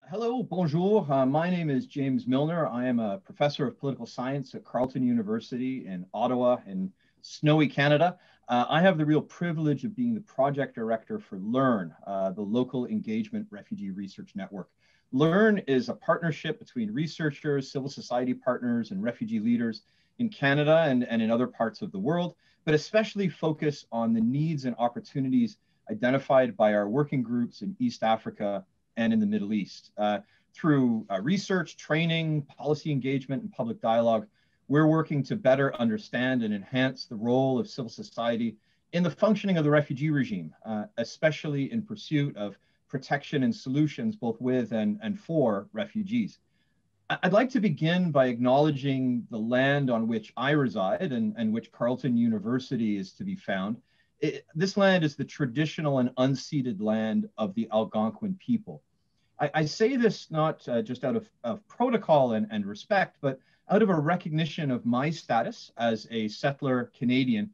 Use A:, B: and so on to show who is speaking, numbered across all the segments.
A: Hello, bonjour. My name is James Milner. I am a professor of political science at Carleton University in Ottawa in snowy Canada. I have the real privilege of being the project director for LERRN, the Local Engagement Refugee Research Network. LERRN is a partnership between researchers, civil society partners, and refugee leaders in Canada and in other parts of the world, but especially focus on the needs and opportunities identified by our working groups in East Africa and in the Middle East. Through research, training, policy engagement, and public dialogue, we're working to better understand and enhance the role of civil society in the functioning of the refugee regime, especially in pursuit of protection and solutions both with and for refugees. I'd like to begin by acknowledging the land on which I reside and which Carleton University is to be found. This land is the traditional and unceded land of the Algonquin people. I say this not just out of protocol and respect, but out of a recognition of my status as a settler Canadian,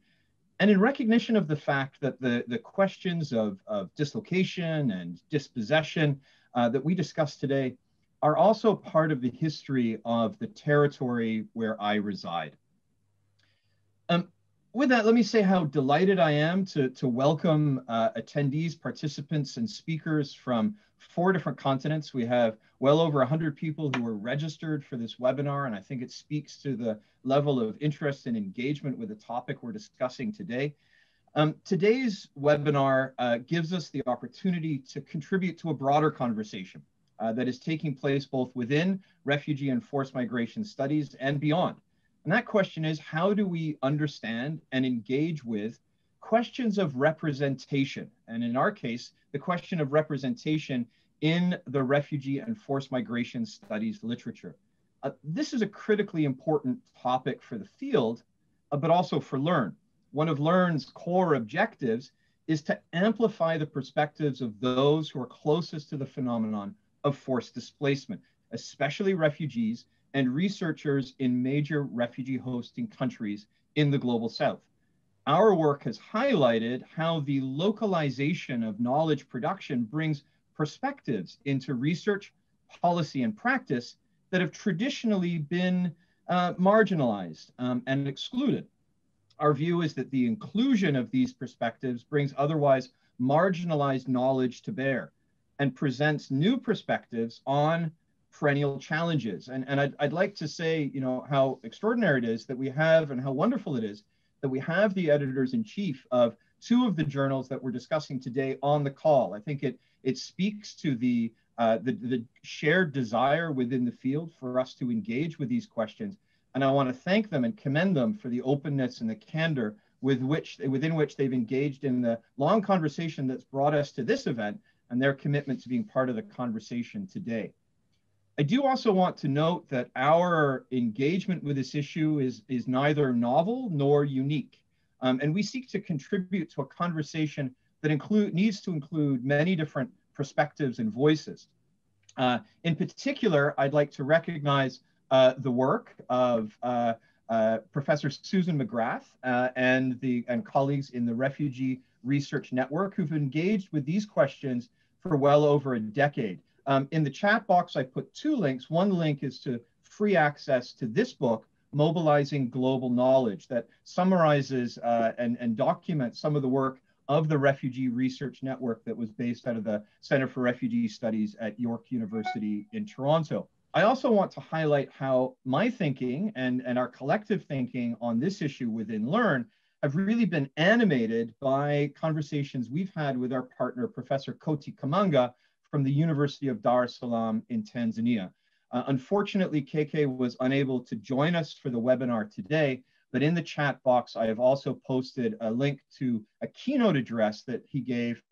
A: and in recognition of the fact that the questions of dislocation and dispossession that we discuss today are also part of the history of the territory where I reside. With that, let me say how delighted I am to welcome attendees, participants, and speakers from 4 different continents. We have well over 100 people who are registered for this webinar, and I think it speaks to the level of interest and engagement with the topic we're discussing today. Today's webinar gives us the opportunity to contribute to a broader conversation that is taking place both within refugee and forced migration studies and beyond. And that question is, how do we understand and engage with questions of representation? And in our case, the question of representation in the refugee and forced migration studies literature. This is a critically important topic for the field, but also for LERRN. One of LERRN's core objectives is to amplify the perspectives of those who are closest to the phenomenon of forced displacement, especially refugees and researchers in major refugee hosting countries in the global south. Our work has highlighted how the localization of knowledge production brings perspectives into research, policy, and practice that have traditionally been marginalized and excluded. Our view is that the inclusion of these perspectives brings otherwise marginalized knowledge to bear and presents new perspectives on perennial challenges. And I'd like to say, you know, how extraordinary it is that we have, and how wonderful it is that we have the editors-in-chief of 2 of the journals that we're discussing today on the call. I think it speaks to the shared desire within the field for us to engage with these questions. And I want to thank them and commend them for the openness and the candor within which they've engaged in the long conversation that's brought us to this event, and their commitment to being part of the conversation today. I do also want to note that our engagement with this issue is neither novel nor unique. And we seek to contribute to a conversation that needs to include many different perspectives and voices. In particular, I'd like to recognize the work of Professor Susan McGrath and colleagues in the Refugee Research Network who've engaged with these questions for well over a decade. In the chat box, I put 2 links. One link is to free access to this book, Mobilizing Global Knowledge, that summarizes and documents some of the work of the Refugee Research Network that was based out of the Center for Refugee Studies at York University in Toronto. I also want to highlight how my thinking and our collective thinking on this issue within LERRN have really been animated by conversations we've had with our partner, Professor Koti Kamanga, from the University of Dar es Salaam in Tanzania. Unfortunately, KK was unable to join us for the webinar today, but in the chat box, I have also posted a link to a keynote address that he gave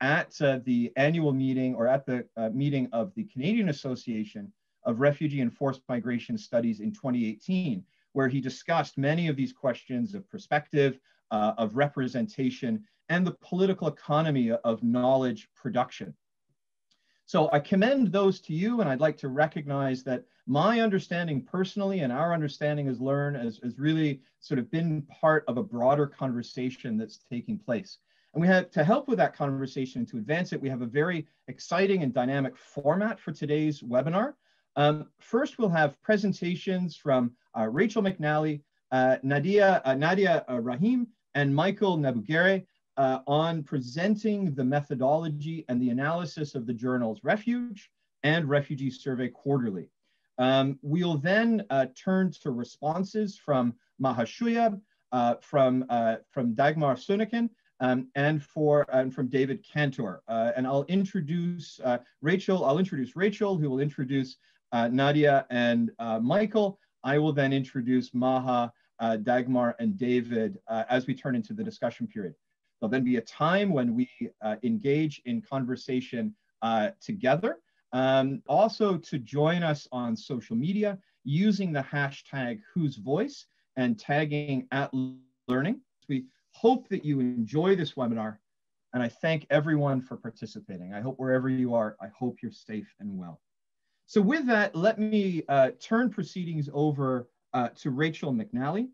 A: at the annual meeting, or at the meeting of the Canadian Association of Refugee and Forced Migration Studies in 2018, where he discussed many of these questions of perspective, of representation, and the political economy of knowledge production. So I commend those to you, and I'd like to recognize that my understanding personally and our understanding as LERRN has really sort of been part of a broader conversation that's taking place. And we have, to help with that conversation, to advance it, we have a very exciting and dynamic format for today's webinar. First, we'll have presentations from Rachel McNally, Nadeea Rahim, and Michael Nabugere on presenting the methodology and the analysis of the journals Refuge and Refugee Survey Quarterly. We'll then turn to responses from Maha, Shuayb, from Dagmar, Soennecken, and from David, Cantor. And I'll introduce Rachel. I'll introduce Rachel, who will introduce Nadeea and Michael. I will then introduce Maha, Dagmar, and David as we turn into the discussion period. There'll then be a time when we engage in conversation together. Also, to join us on social media using the hashtag Whose Voice and tagging @learning. We hope that you enjoy this webinar, and I thank everyone for participating. I hope wherever you are, I hope you're safe and well. So with that, let me turn proceedings over to Rachel McNally.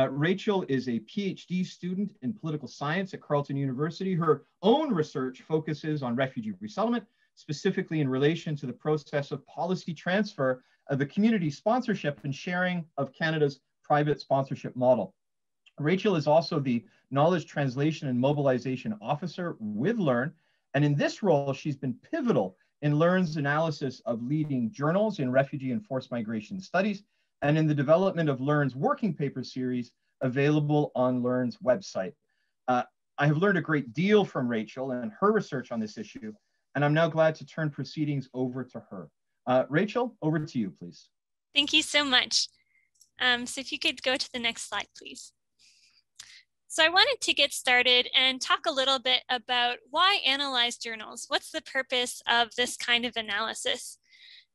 A: Rachel is a PhD student in political science at Carleton University. Her own research focuses on refugee resettlement, specifically in relation to the process of policy transfer of the community sponsorship and sharing of Canada's private sponsorship model. Rachel is also the Knowledge Translation and Mobilization Officer with LERRN, and in this role, she's been pivotal in LERRN's analysis of leading journals in refugee and forced migration studies, and in the development of LERRN's working paper series available on LERRN's website. I have learned a great deal from Rachel and her research on this issue, and I'm now glad to turn proceedings over to her. Rachel, over to you, please.
B: Thank you so much. So if you could go to the next slide, please. So I wanted to get started and talk a little bit about why analyze journals? What's the purpose of this kind of analysis?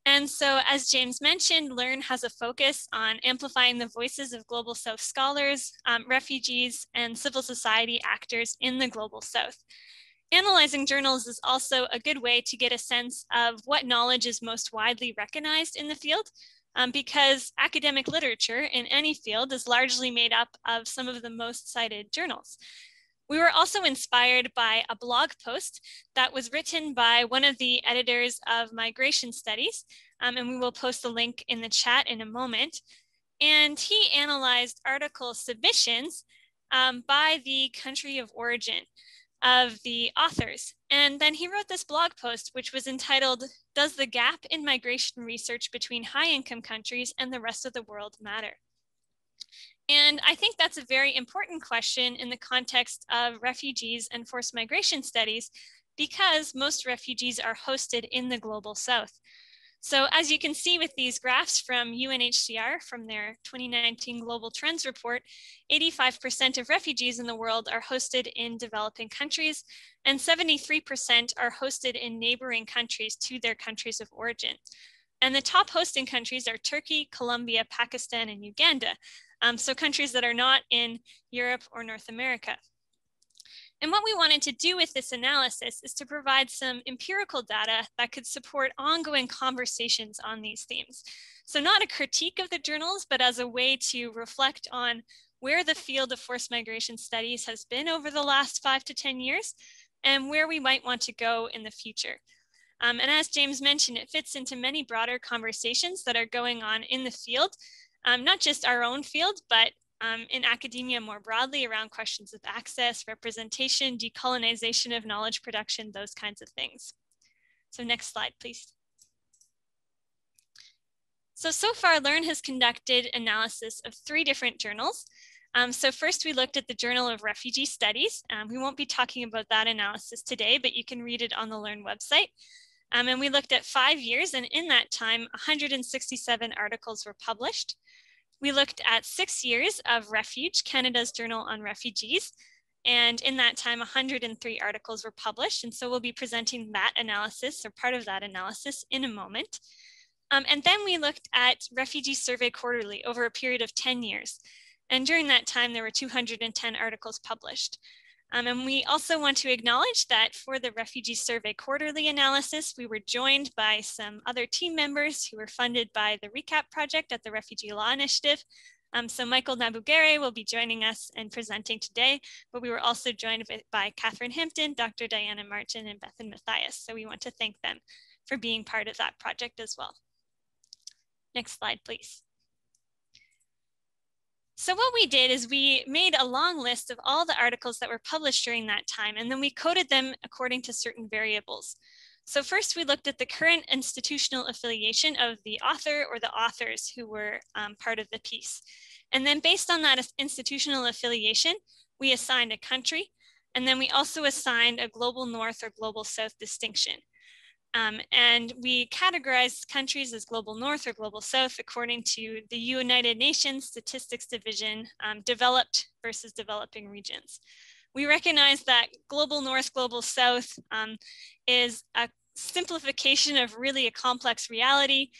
B: And so, as James mentioned, LERRN has a focus on amplifying the voices of Global South scholars, refugees, and civil society actors in the Global South. Analyzing journals is also a good way to get a sense of what knowledge is most widely recognized in the field, because academic literature in any field is largely made up of some of the most cited journals. We were also inspired by a blog post that was written by one of the editors of Migration Studies, and we will post the link in the chat in a moment. And he analyzed article submissions by the country of origin of the authors. And then he wrote this blog post, which was entitled, "Does the Gap in Migration Research Between High-Income Countries and the Rest of the World Matter?" And I think that's a very important question in the context of refugees and forced migration studies, because most refugees are hosted in the Global South. So as you can see with these graphs from UNHCR from their 2019 Global Trends Report, 85% of refugees in the world are hosted in developing countries, and 73% are hosted in neighboring countries to their countries of origin. And the top hosting countries are Turkey, Colombia, Pakistan, and Uganda. So countries that are not in Europe or North America. And what we wanted to do with this analysis is to provide some empirical data that could support ongoing conversations on these themes. So not a critique of the journals, but as a way to reflect on where the field of forced migration studies has been over the last 5 to 10 years and where we might want to go in the future. And as James mentioned, it fits into many broader conversations that are going on in the field, not just our own field, but in academia more broadly around questions of access, representation, decolonization of knowledge production, those kinds of things. So next slide, please. So far, LERRN has conducted analysis of 3 different journals. So first we looked at the Journal of Refugee Studies. We won't be talking about that analysis today, but you can read it on the LERRN website. And we looked at 5 years, and in that time, 167 articles were published. We looked at 6 years of Refuge, Canada's Journal on Refugees, and in that time, 103 articles were published, and so we'll be presenting that analysis, or part of that analysis, in a moment. And then we looked at Refugee Survey Quarterly over a period of 10 years, and during that time, there were 210 articles published. And we also want to acknowledge that for the Refugee Survey Quarterly analysis, we were joined by some other team members who were funded by the RECAP project at the Refugee Law Initiative. So Michael Nabugere will be joining us and presenting today, but we were also joined by Catherine Hampton, Dr. Diana Martin, and Bethan Matthias. So we want to thank them for being part of that project as well. Next slide, please. So what we did is we made a long list of all the articles that were published during that time, and then we coded them according to certain variables. So first we looked at the current institutional affiliation of the author or the authors who were part of the piece. And then based on that institutional affiliation, we assigned a country, and then we also assigned a global north or global south distinction. And we categorized countries as global north or global south according to the United Nations Statistics Division, developed versus developing regions. We recognize that global north, global south is a simplification of really a complex reality.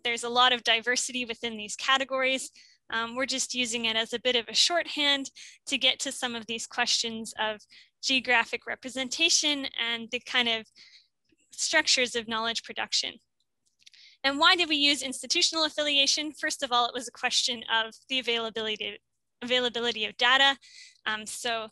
B: There's a lot of diversity within these categories. We're just using it as a bit of a shorthand to get to some of these questions of geographic representation and the kind of structures of knowledge production. And why did we use institutional affiliation? First of all, it was a question of the availability of data. So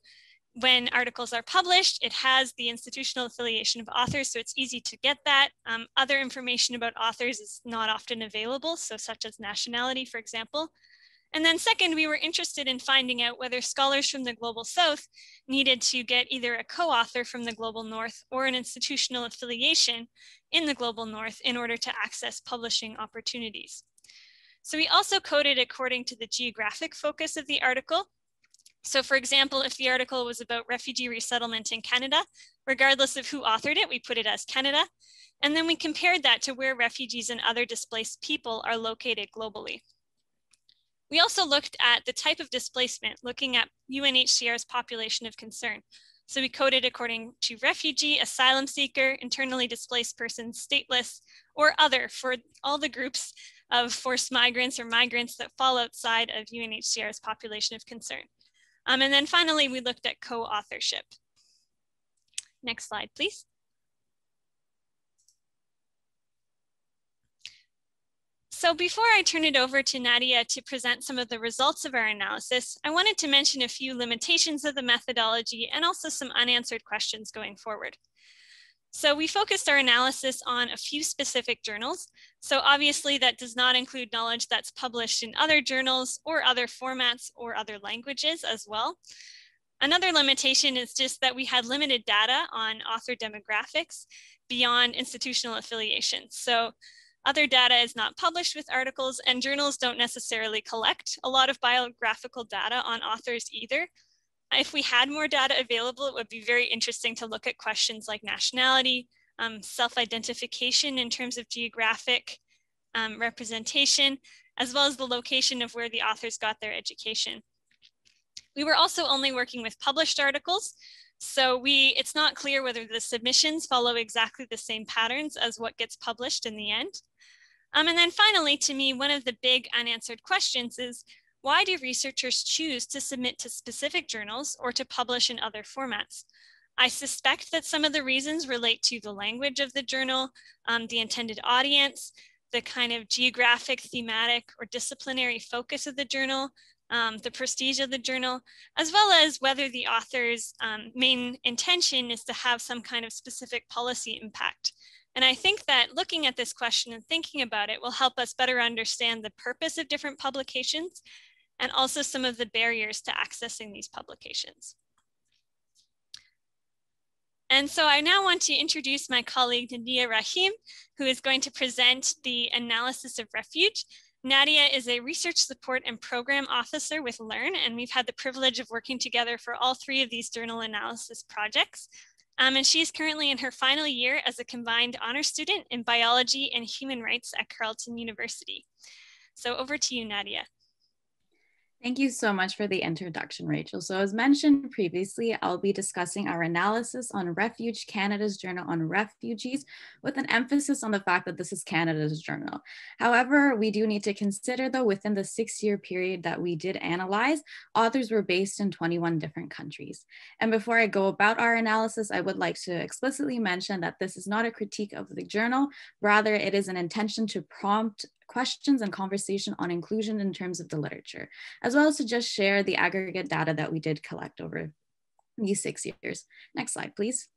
B: when articles are published, it has the institutional affiliation of authors, so it's easy to get that. Other information about authors is not often available, so such as nationality, for example. And then second, we were interested in finding out whether scholars from the Global South needed to get either a co-author from the Global North or an institutional affiliation in the Global North in order to access publishing opportunities. So we also coded according to the geographic focus of the article. So for example, if the article was about refugee resettlement in Canada, regardless of who authored it, we put it as Canada. And then we compared that to where refugees and other displaced people are located globally. We also looked at the type of displacement, looking at UNHCR's population of concern. So we coded according to refugee, asylum seeker, internally displaced person, stateless, or other for all the groups of forced migrants or migrants that fall outside of UNHCR's population of concern. And then finally, we looked at co-authorship. Next slide, please. So before I turn it over to Nadeea to present some of the results of our analysis, I wanted to mention a few limitations of the methodology and also some unanswered questions going forward. So we focused our analysis on a few specific journals. So obviously that does not include knowledge that's published in other journals or other formats or other languages as well. Another limitation is just that we had limited data on author demographics beyond institutional affiliation. So other data is not published with articles, and journals don't necessarily collect a lot of biographical data on authors either. If we had more data available, it would be very interesting to look at questions like nationality, self-identification in terms of geographic representation, as well as the location of where the authors got their education. We were also only working with published articles, so it's not clear whether the submissions follow exactly the same patterns as what gets published in the end. And then finally, to me, one of the big unanswered questions is, why do researchers choose to submit to specific journals or to publish in other formats? I suspect that some of the reasons relate to the language of the journal, the intended audience, the kind of geographic, thematic, or disciplinary focus of the journal, the prestige of the journal, as well as whether the author's main intention is to have some kind of specific policy impact. And I think that looking at this question and thinking about it will help us better understand the purpose of different publications and also some of the barriers to accessing these publications. And so I now want to introduce my colleague Nadeea Rahim, who is going to present the analysis of Refuge. Nadeea is a research support and program officer with LERRN, and we've had the privilege of working together for all three of these journal analysis projects. And she's currently in her final year as a combined honors student in biology and human rights at Carleton University. So over to you, Nadeea.
C: Thank you so much for the introduction, Rachel. So as mentioned previously, I'll be discussing our analysis on Refuge, Canada's journal on refugees, with an emphasis on the fact that this is Canada's journal. However, we do need to consider, though, within the 6-year period that we did analyze, authors were based in 21 different countries. And before I go about our analysis, I would like to explicitly mention that this is not a critique of the journal. Rather, it is an intention to prompt questions and conversation on inclusion in terms of the literature, as well as to just share the aggregate data that we did collect over these 6 years. Next slide, please.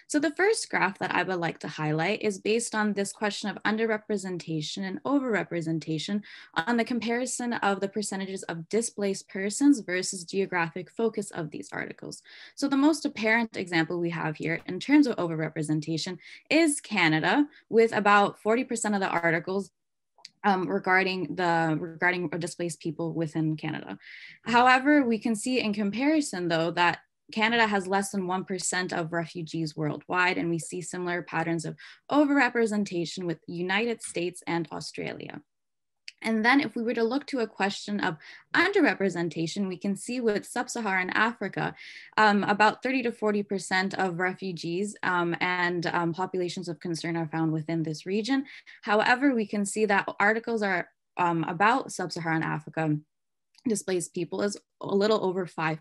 C: So the first graph that I would like to highlight is based on this question of underrepresentation and overrepresentation on the comparison of the percentages of displaced persons versus geographic focus of these articles. So the most apparent example we have here in terms of overrepresentation is Canada, with about 40% of the articles regarding displaced people within Canada. However, we can see in comparison though that Canada has less than 1% of refugees worldwide, and we see similar patterns of overrepresentation with United States and Australia. And then if we were to look to a question of underrepresentation, we can see with sub-Saharan Africa, about 30 to 40% of refugees and populations of concern are found within this region. However, we can see that articles are about sub-Saharan Africa displaced people is a little over 5%.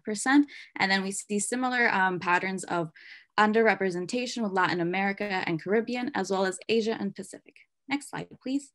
C: And then we see similar patterns of underrepresentation with Latin America and Caribbean, as well as Asia and Pacific. Next slide, please.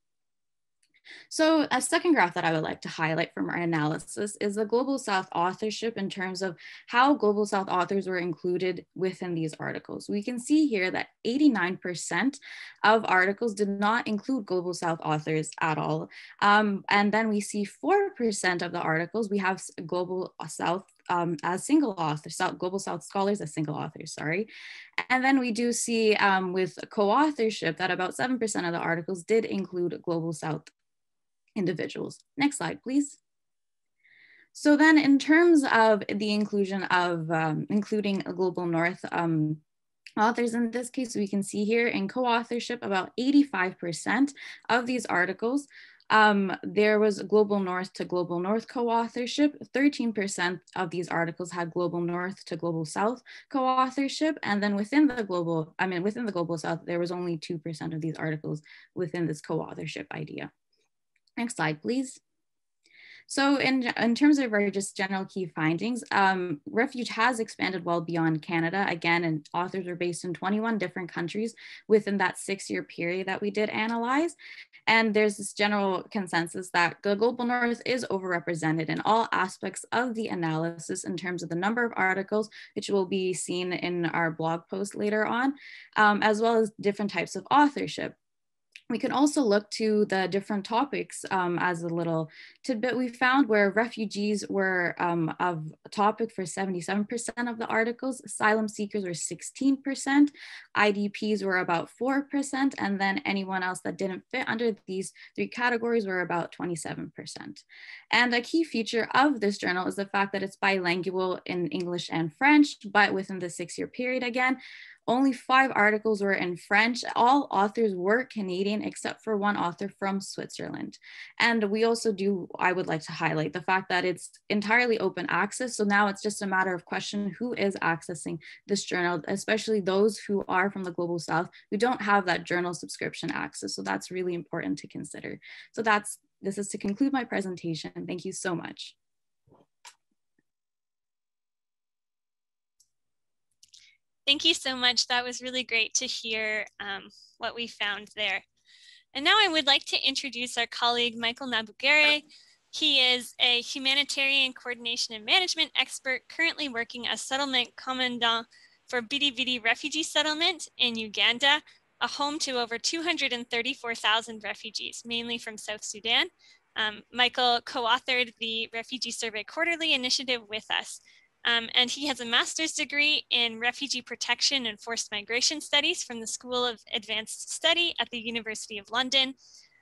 C: So a second graph that I would like to highlight from our analysis is the Global South authorship in terms of how Global South authors were included within these articles. We can see here that 89% of articles did not include Global South authors at all. And then we see 4% of the articles, we have Global South as single authors, Global South scholars as single authors, sorry. And then we do see with co-authorship that about 7% of the articles did include Global South individuals. Next slide, please. So then in terms of the inclusion of including a Global North authors in this case, we can see here in co-authorship about 85% of these articles there was Global North to Global North co-authorship. 13% of these articles had Global North to Global South co-authorship. And then within the Global South, there was only 2% of these articles within this co-authorship idea. Next slide, please. So in terms of our just general key findings, Refuge has expanded well beyond Canada again, and authors are based in 21 different countries within that 6-year period that we did analyze. And there's this general consensus that the Global North is overrepresented in all aspects of the analysis in terms of the number of articles, which will be seen in our blog post later on, as well as different types of authorship. We can also look to the different topics as a little tidbit we found, where refugees were of a topic for 77% of the articles, asylum seekers were 16%, IDPs were about 4%, and then anyone else that didn't fit under these 3 categories were about 27%. And a key feature of this journal is the fact that it's bilingual in English and French, but within the 6-year period again, only 5 articles were in French. All authors were Canadian except for 1 author from Switzerland. And we also I would like to highlight the fact that it's entirely open access. So now it's just a matter of question who is accessing this journal, especially those who are from the Global South who don't have that journal subscription access. So that's really important to consider. So this is to conclude my presentation. Thank you so much.
B: Thank you so much. That was really great to hear what we found there. And now I would like to introduce our colleague, Michael Nabugere. He is a humanitarian coordination and management expert currently working as settlement commandant for Bidi-Bidi refugee settlement in Uganda, a home to over 234,000 refugees, mainly from South Sudan. Michael co-authored the Refugee Survey Quarterly initiative with us. And he has a master's degree in refugee protection and forced migration studies from the School of Advanced Study at the University of London.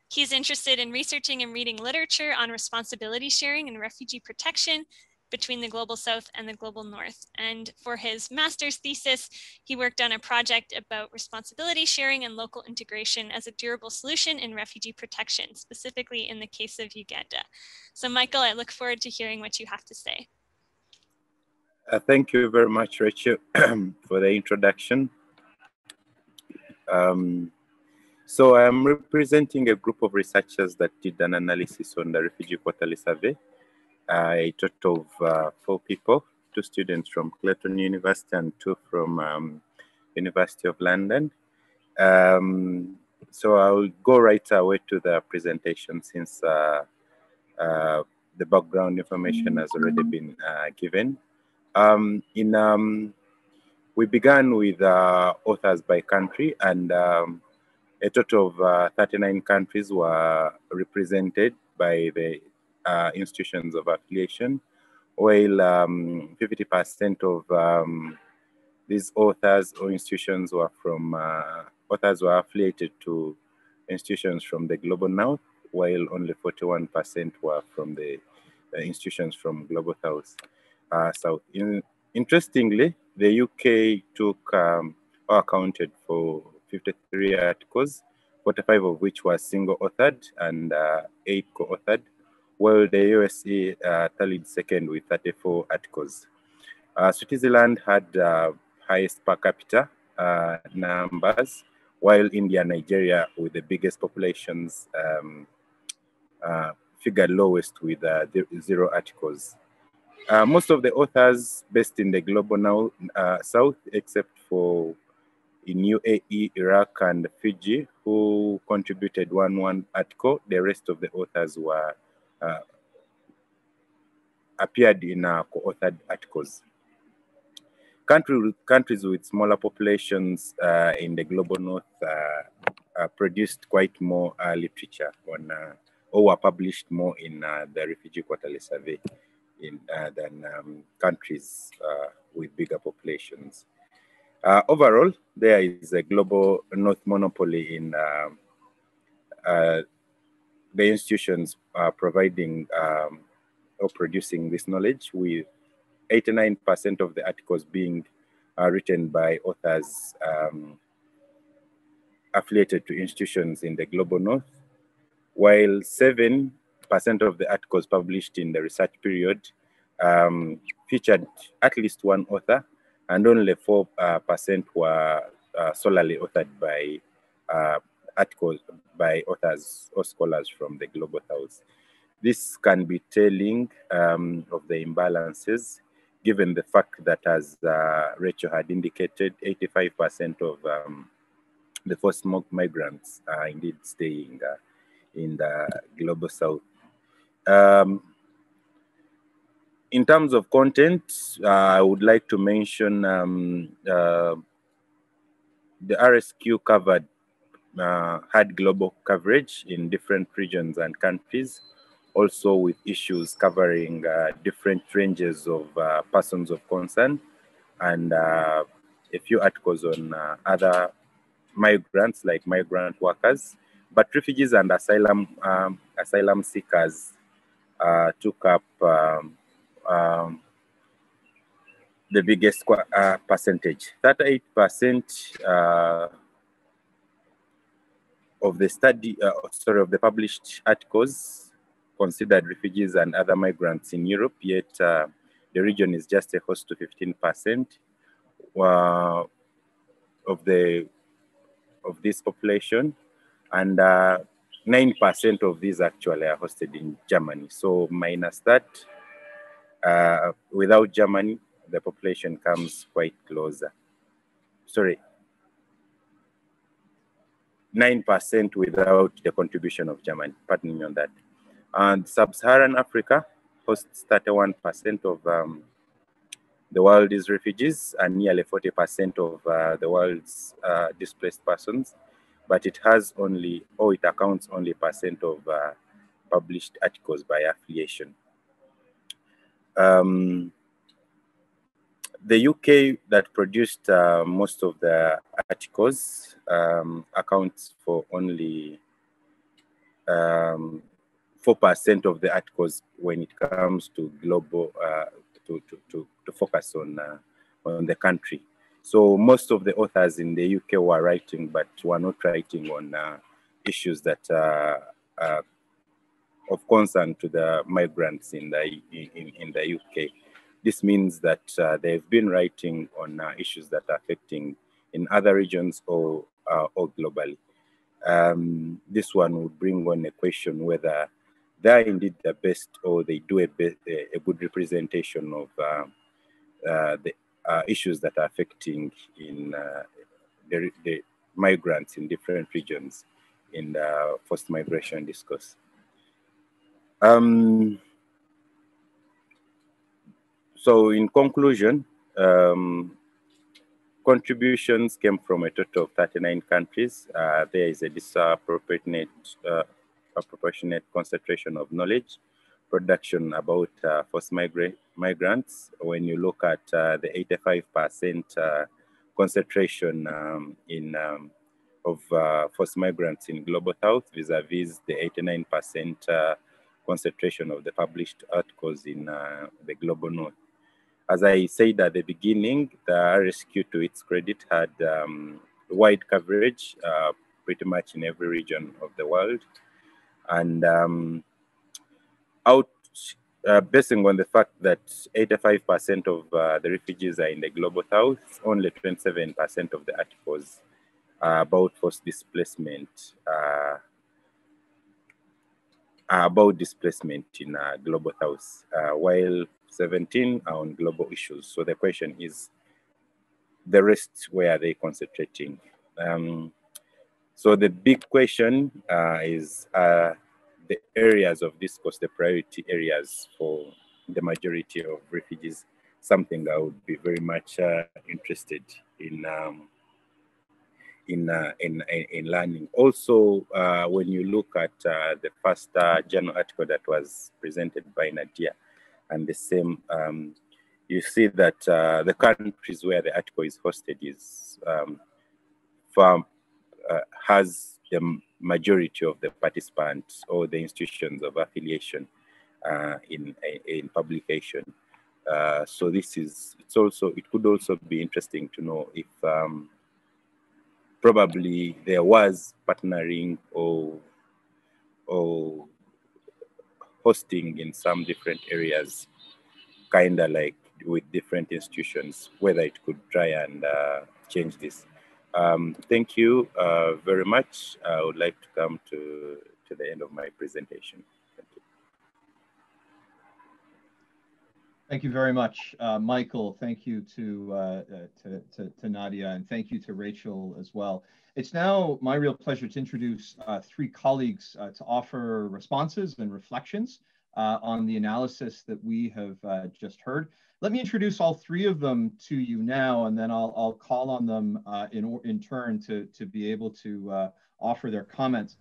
B: He's interested in researching and reading literature on responsibility sharing and refugee protection between the Global South and the Global North. And for his master's thesis, he worked on a project about responsibility sharing and local integration as a durable solution in refugee protection, specifically in the case of Uganda. So Michael, I look forward to hearing what you have to say.
D: Thank you very much, Rachel, for the introduction. So I'm representing a group of researchers that did an analysis on the Refugee Quarterly Survey. A total of 4 people, 2 students from Clayton University and 2 from University of London. So I'll go right away to the presentation since the background information has already been given. We began with authors by country, and a total of 39 countries were represented by the institutions of affiliation, while 50% of these authors or institutions were from, authors were affiliated to institutions from the global north, while only 41% were from the institutions from global south. Interestingly, the UK took or accounted for 53 articles, 45 of which were single-authored and 8 co-authored, while the USA tallied second with 34 articles. Switzerland had highest per capita numbers, while India and Nigeria, with the biggest populations, figured lowest with 0 articles. Most of the authors based in the global south, except for in UAE, Iraq, and Fiji, who contributed one article. The rest of the authors were appeared in co-authored articles. Countries with smaller populations in the global north produced quite more literature on, or were published more in the Refugee Quarterly Survey than countries with bigger populations. Overall, there is a global north monopoly in the institutions providing or producing this knowledge, with 89% of the articles being written by authors affiliated to institutions in the global north, while 7% of the articles published in the research period featured at least one author, and only 4% were solely authored by articles by authors or scholars from the global south. This can be telling of the imbalances, given the fact that, as Rachel had indicated, 85% of the forced migrants are indeed staying in the global south. In terms of content, I would like to mention the RSQ covered had global coverage in different regions and countries, also with issues covering different ranges of persons of concern, and a few articles on other migrants like migrant workers. But refugees and asylum seekers took up the biggest percentage. 38% of the of the published articles considered refugees and other migrants in Europe, yet the region is just a host to 15% of this population, and 9% of these actually are hosted in Germany. So minus that, without Germany, the population comes quite closer. Sorry, 9% without the contribution of Germany, pardon me on that. And Sub-Saharan Africa hosts 31% of the world's refugees and nearly 40% of the world's displaced persons, but it has only, or it accounts only percent of published articles by affiliation. The UK, that produced most of the articles, accounts for only 4% of the articles when it comes to global, to focus on the country. So most of the authors in the UK were writing, but were not writing on issues that are of concern to the migrants in the UK. This means that they've been writing on issues that are affecting in other regions or globally. This one would bring on a question whether they're indeed the best, or they do a good representation of the issues that are affecting in the migrants in different regions in the forced migration discourse. So in conclusion, contributions came from a total of 39 countries. There is a disproportionate concentration of knowledge production about forced migrants. When you look at the 85% concentration of forced migrants in Global South vis-a-vis the 89% concentration of the published articles in the Global North. As I said at the beginning, the RSQ, to its credit, had wide coverage pretty much in every region of the world. And basing on the fact that 85% of the refugees are in the Global South, only 27% of the articles are about forced displacement, about displacement in Global South, while 17 are on global issues. So the question is, the rest, where are they concentrating? So the big question is the areas of discourse, the priority areas for the majority of refugees, something I would be very much interested in learning. Also, when you look at the first journal article that was presented by Nadeea, and the same, you see that the countries where the article is hosted is has the majority of the participants or the institutions of affiliation in publication. So this is, it could also be interesting to know if probably there was partnering or hosting in some different areas, kind of like with different institutions, whether it could try and change this. Thank you very much. I would like to come to the end of my presentation. Thank you.
A: Thank you very much, Michael. Thank you to Nadeea, and thank you to Rachel as well. It's now my real pleasure to introduce three colleagues to offer responses and reflections on the analysis that we have just heard. Let me introduce all three of them to you now, and then I'll call on them in turn to be able to offer their comments.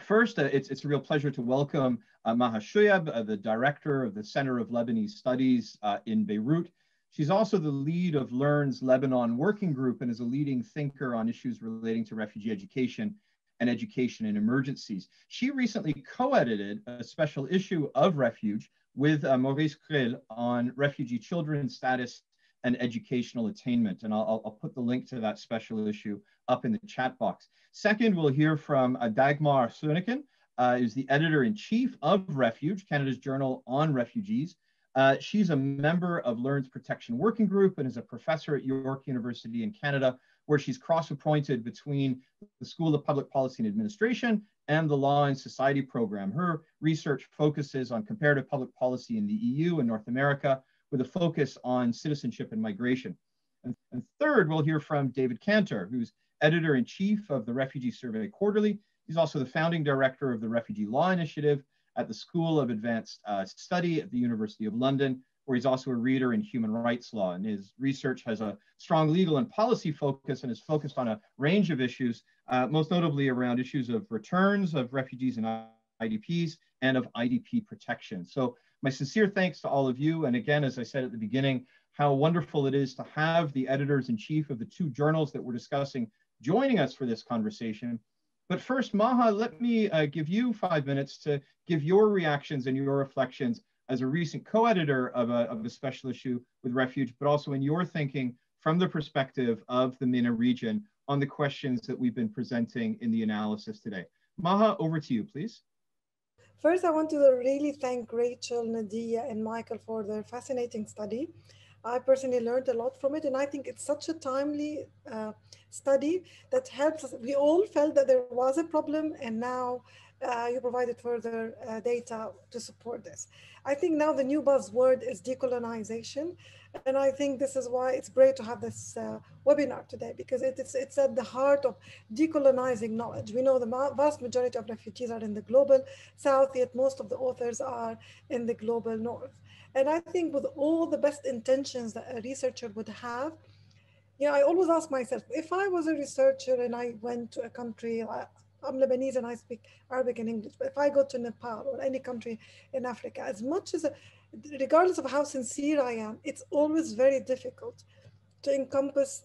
A: First, it's a real pleasure to welcome Maha Shuayb, the director of the Center of Lebanese Studies in Beirut. She's also the lead of LERRN's Lebanon Working Group and is a leading thinker on issues relating to refugee education and education in emergencies. She recently co-edited a special issue of Refuge with Maurice Creel on refugee children's status and educational attainment. And I'll put the link to that special issue up in the chat box. Second, we'll hear from Dagmar Soennecken, who's the editor-in-chief of Refuge, Canada's journal on refugees. She's a member of LERRN's Protection Working Group and is a professor at York University in Canada, where she's cross-appointed between the School of Public Policy and Administration and the Law and Society program. Her research focuses on comparative public policy in the EU and North America, with a focus on citizenship and migration. And third, we'll hear from David Cantor, who's editor-in-chief of the Refugee Survey Quarterly. He's also the founding director of the Refugee Law Initiative at the School of Advanced Study at the University of London, where he's also a reader in human rights law. And his research has a strong legal and policy focus and is focused on a range of issues, most notably around issues of returns of refugees and IDPs and of IDP protection. So my sincere thanks to all of you. And again, as I said at the beginning, how wonderful it is to have the editors-in-chief of the two journals that we're discussing joining us for this conversation. But first, Maha, let me give you 5 minutes to give your reactions and your reflections as a recent co-editor of a special issue with Refuge, but also in your thinking from the perspective of the MENA region on the questions that we've been presenting in the analysis today. Maha, over to you, please.
E: First, I want to really thank Rachel, Nadeea, and Michael for their fascinating study. I personally learned a lot from it, and I think it's such a timely study that helps us. We all felt that there was a problem, and now you provided further data to support this. I think now the new buzzword is decolonization. And I think this is why it's great to have this webinar today, because it's at the heart of decolonizing knowledge. We know the vast majority of refugees are in the global south, yet most of the authors are in the global north. And I think with all the best intentions that a researcher would have, I always ask myself, if I was a researcher and I went to a country, I'm Lebanese and I speak Arabic and English, but if I go to Nepal or any country in Africa, as much as, regardless of how sincere I am, it's always very difficult to encompass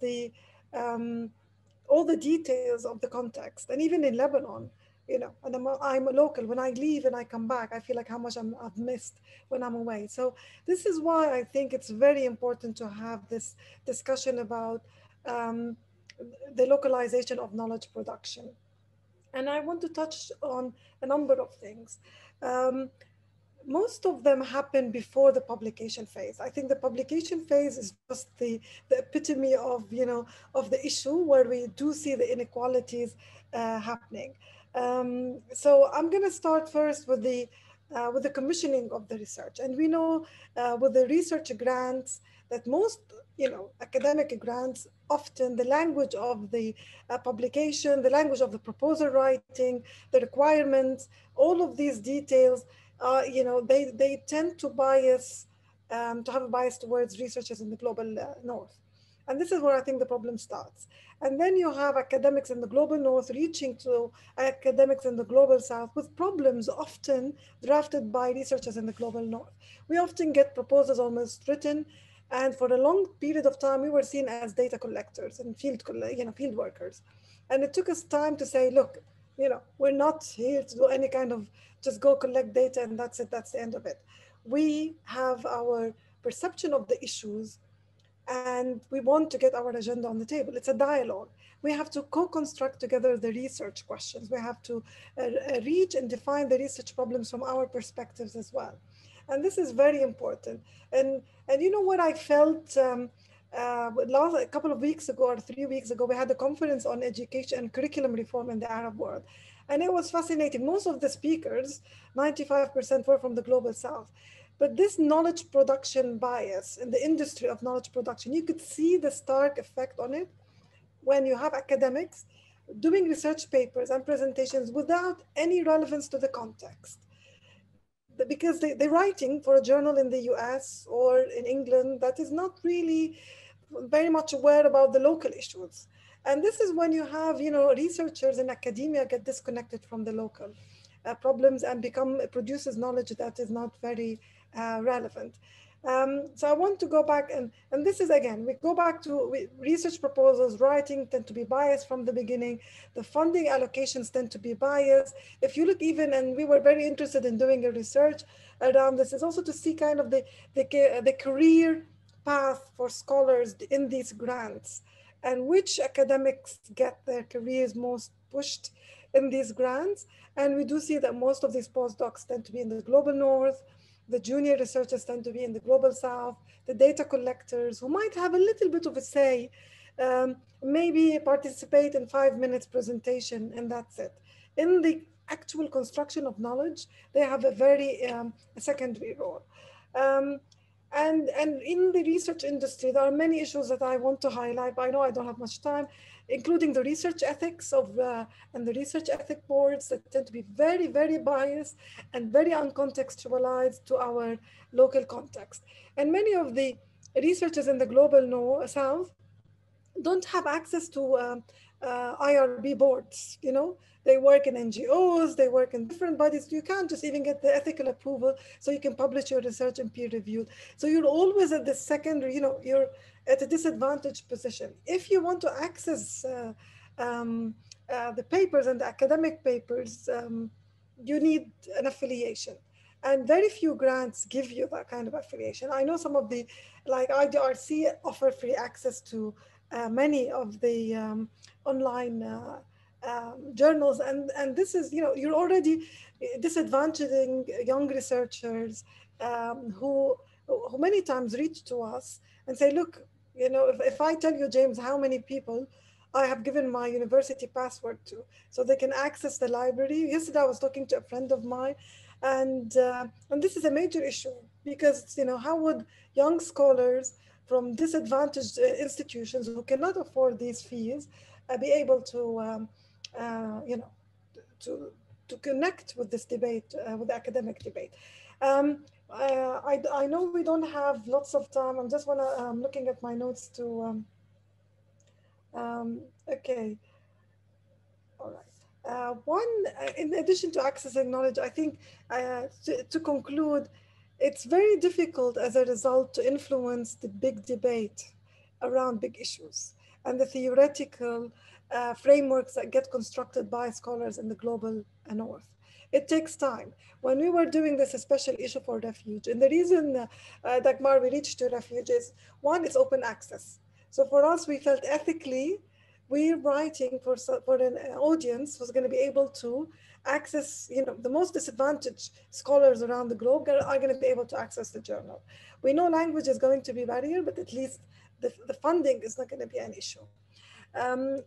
E: all the details of the context. And even in Lebanon, and I'm a local. When I leave and I come back, I feel like how much I've missed when I'm away. So this is why I think it's very important to have this discussion about the localization of knowledge production. And I want to touch on a number of things. Most of them happen before the publication phase. I think the publication phase is just the epitome of, of the issue, where we do see the inequalities happening. So I'm going to start first with the commissioning of the research. And we know with the research grants that most, academic grants, often the language of the publication, the language of the proposal writing, the requirements, all of these details, they tend to bias, to have a bias towards researchers in the global north. And this is where I think the problem starts. And then you have academics in the global north reaching to academics in the global south with problems often drafted by researchers in the global north. We often get proposals almost written, and for a long period of time, we were seen as data collectors and field workers. And it took us time to say, look, we're not here to do any kind of just go collect data and that's it, that's the end of it. We have our perception of the issues and we want to get our agenda on the table. It's a dialogue. We have to co-construct together the research questions. We have to reach and define the research problems from our perspectives as well. And this is very important. And you know what I felt a couple of weeks ago or 3 weeks ago, we had a conference on education and curriculum reform in the Arab world. And it was fascinating. Most of the speakers, 95%, were from the global south. But this knowledge production bias in the industry of knowledge production, you could see the stark effect on it when you have academics doing research papers and presentations without any relevance to the context. Because they're writing for a journal in the US or in England that is not really very much aware about the local issues. And this is when you have, researchers in academia get disconnected from the local problems and produces knowledge that is not very relevant. So I want to go back and this is, again, we go back to research proposals, writing tend to be biased from the beginning. The funding allocations tend to be biased. If you look even, and we were very interested in doing a research around this, is also to see kind of the career path for scholars in these grants and which academics get their careers most pushed in these grants. And we do see that most of these postdocs tend to be in the global north. The junior researchers tend to be in the global south. The data collectors who might have a little bit of a say, maybe participate in 5 minutes presentation and that's it. In the actual construction of knowledge, they have a very secondary role. And in the research industry, there are many issues that I want to highlight, but I know I don't have much time, including the research ethics and the research ethic boards that tend to be very, very biased and very uncontextualized to our local context. And many of the researchers in the global south don't have access to IRB boards, They work in NGOs, they work in different bodies. You can't just even get the ethical approval so you can publish your research and peer reviewed. So you're always at the secondary, you're at a disadvantaged position. If you want to access the papers and the academic papers, you need an affiliation. And very few grants give you that kind of affiliation. I know some of the, like IDRC, offer free access to many of the online journals. And this is, you're already disadvantaging young researchers who many times reach to us and say, look, if I tell you, James, how many people I have given my university password to, so they can access the library. Yesterday I was talking to a friend of mine, and this is a major issue because, you know, how would young scholars from disadvantaged institutions who cannot afford these fees be able to, you know, to to connect with this debate, with the academic debate. I know we don't have lots of time. I'm just wanna looking at my notes to. Okay, all right. In addition to accessing knowledge, I think to conclude, it's very difficult as a result to influence the big debate around big issues and the theoretical frameworks that get constructed by scholars in the global north. It takes time. When we were doing this special issue for Refuge, and the reason, Dagmar, we reached to Refuge is, one, it's open access. So for us, we felt ethically we're writing for an audience who's going to be able to access, you know, the most disadvantaged scholars around the globe are going to be able to access the journal. We know language is going to be a barrier, but at least the funding is not going to be an issue.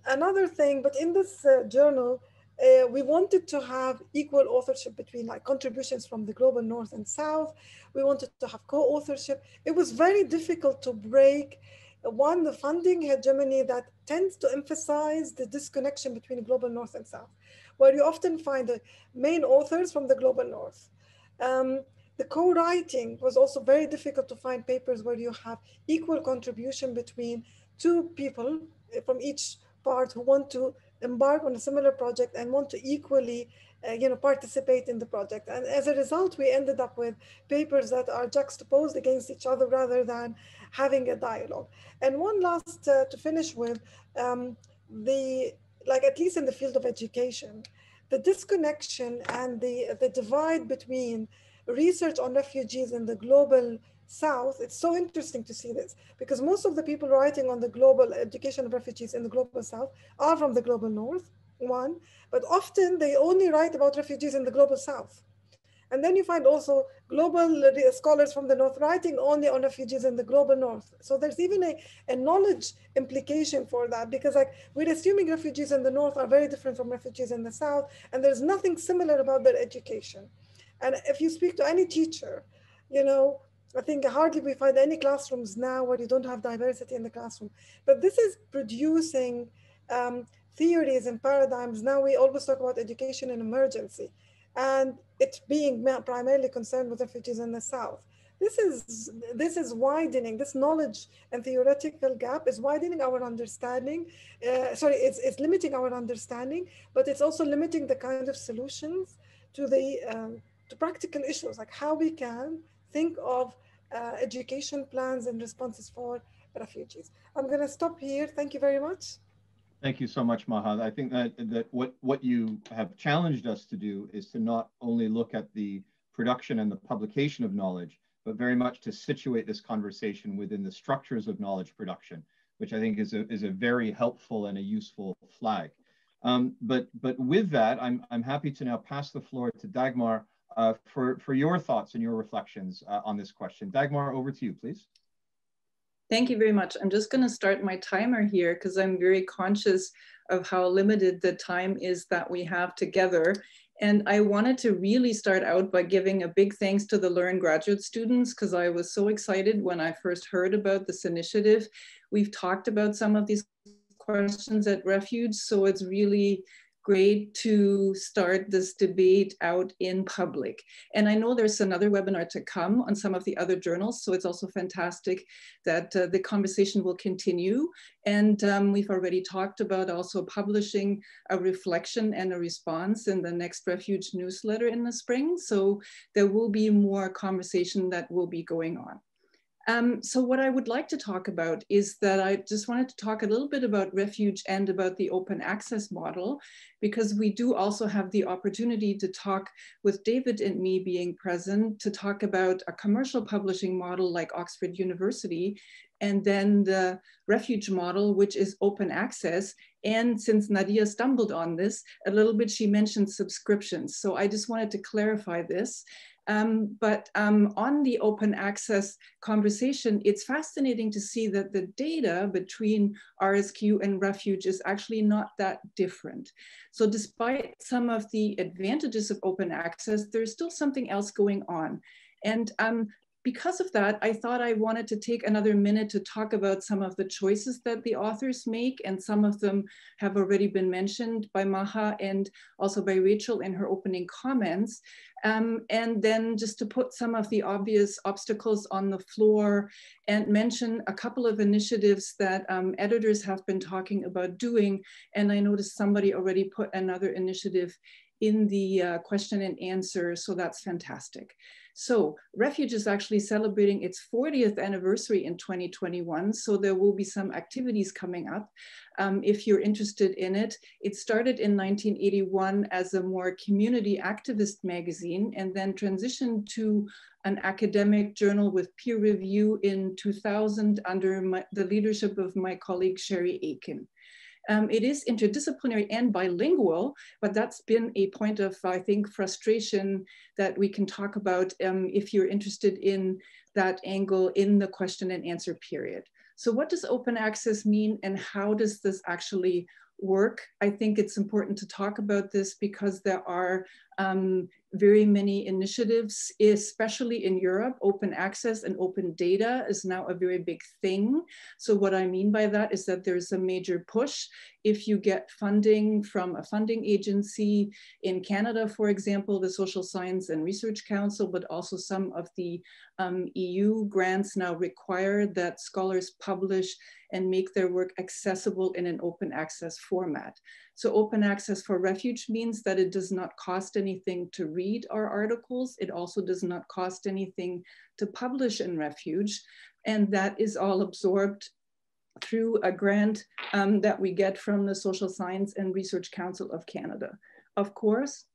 E: Another thing, but in this journal, we wanted to have equal authorship between like contributions from the global north and south. We wanted to have co-authorship. It was very difficult to break one, the funding hegemony that tends to emphasize the disconnection between global north and south, where you often find the main authors from the global north. The co-writing was also very difficult to find papers where you have equal contribution between two people from each part who want to embark on a similar project and want to equally you know, participate in the project. And as a result, we ended up with papers that are juxtaposed against each other rather than having a dialogue. And one last to finish with, like at least in the field of education, the disconnection and the divide between research on refugees in the global South, it's so interesting to see this because most of the people writing on the global education of refugees in the global South are from the global North, one, but often they only write about refugees in the global South. And then you find also global scholars from the North writing only on refugees in the global North. So there's even a knowledge implication for that because like we're assuming refugees in the North are very different from refugees in the South, and there's nothing similar about their education. And if you speak to any teacher, you know, I think hardly we find any classrooms now where you don't have diversity in the classroom. But this is producing theories and paradigms. Now we always talk about education in emergency, and it's being primarily concerned with refugees in the South. This is widening, this knowledge and theoretical gap is widening our understanding. It's limiting our understanding, but it's also limiting the kind of solutions to the to practical issues, like how we can think of education plans and responses for refugees. I'm going to stop here. Thank you very much.
A: Thank you so much, Maha. I think that what you have challenged us to do is to not only look at the production and the publication of knowledge, but very much to situate this conversation within the structures of knowledge production, which I think is a very helpful and a useful flag. But with that, I'm happy to now pass the floor to Dagmar for your thoughts and your reflections on this question. Dagmar, over to you, please.
F: Thank you very much. I'm just going to start my timer here because I'm very conscious of how limited the time is that we have together. And I wanted to really start out by giving a big thanks to the LERRN graduate students because I was so excited when I first heard about this initiative. We've talked about some of these questions at Refuge, so it's really great to start this debate out in public. And I know there's another webinar to come on some of the other journals, so it's also fantastic that the conversation will continue. And we've already talked about also publishing a reflection and a response in the next Refuge newsletter in the spring. So there will be more conversation that will be going on. So what I would like to talk about is that I just wanted to talk a little bit about Refuge and about the open access model, because we do also have the opportunity to talk with David and me being present to talk about a commercial publishing model like Oxford University, and then the Refuge model, which is open access. And since Nadeea stumbled on this a little bit, she mentioned subscriptions. So I just wanted to clarify this. But on the open access conversation, it's fascinating to see that the data between RSQ and Refuge is actually not that different. So despite some of the advantages of open access, there's still something else going on. And because of that, I thought I wanted to take another minute to talk about some of the choices that the authors make, and some of them have already been mentioned by Maha and also by Rachel in her opening comments. And then just to put some of the obvious obstacles on the floor and mention a couple of initiatives that editors have been talking about doing. And I noticed somebody already put another initiative in the question and answer, so that's fantastic. So Refuge is actually celebrating its 40th anniversary in 2021, so there will be some activities coming up. If you're interested in it, it started in 1981 as a more community activist magazine and then transitioned to an academic journal with peer review in 2000 under the leadership of my colleague Sherry Aiken. It is interdisciplinary and bilingual, but that's been a point of, I think, frustration that we can talk about if you're interested in that angle in the question and answer period. So what does open access mean and how does this actually work? I think it's important to talk about this because there are very many initiatives, especially in Europe. Open access and open data is now a very big thing. So what I mean by that is that there's a major push. If you get funding from a funding agency in Canada, for example, the Social Science and Research Council, but also some of the EU grants now require that scholars publish and make their work accessible in an open access format. So open access for Refuge means that it does not cost anything to read our articles. It also does not cost anything to publish in Refuge. And that is all absorbed through a grant that we get from the Social Science and Research Council of Canada. Of course,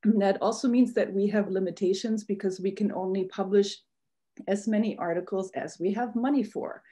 F: that also means that we have limitations because we can only publish as many articles as we have money for.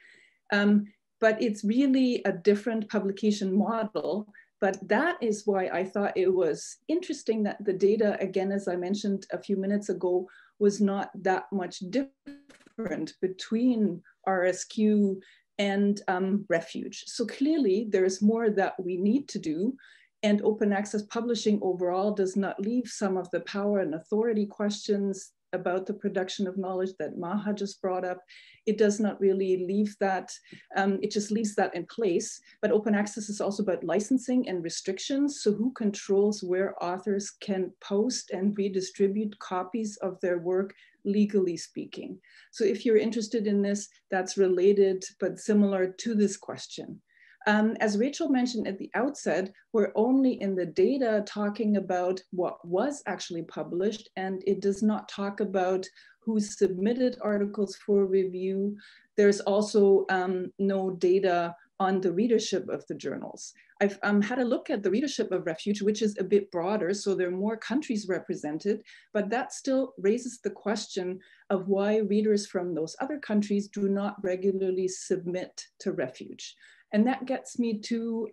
F: But it's really a different publication model. But that is why I thought it was interesting that the data, again, as I mentioned a few minutes ago, was not that much different between RSQ and Refuge. So clearly there's more that we need to do. And open access publishing overall does not leave some of the power and authority questions about the production of knowledge that Maha just brought up. It does not really leave that, it just leaves that in place. But open access is also about licensing and restrictions. So who controls where authors can post and redistribute copies of their work, legally speaking? So if you're interested in this, that's related but similar to this question. As Rachel mentioned at the outset, we're only in the data talking about what was actually published, and it does not talk about who submitted articles for review. There's also no data on the readership of the journals. I've had a look at the readership of Refuge, which is a bit broader, so there are more countries represented, but that still raises the question of why readers from those other countries do not regularly submit to Refuge. And that gets me to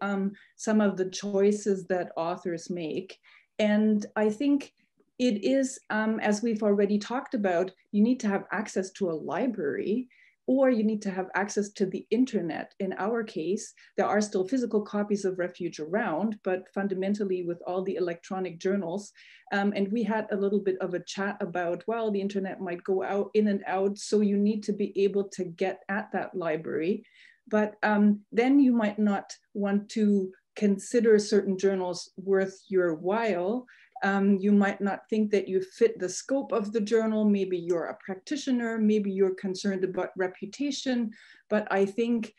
F: some of the choices that authors make. And I think it is, as we've already talked about, you need to have access to a library, or you need to have access to the internet. In our case, there are still physical copies of Refuge around, but fundamentally with all the electronic journals. And we had a little bit of a chat about, well, the internet might go out in and out, so you need to be able to get at that library. But then you might not want to consider certain journals worth your while. You might not think that you fit the scope of the journal. Maybe you're a practitioner, maybe you're concerned about reputation, but I think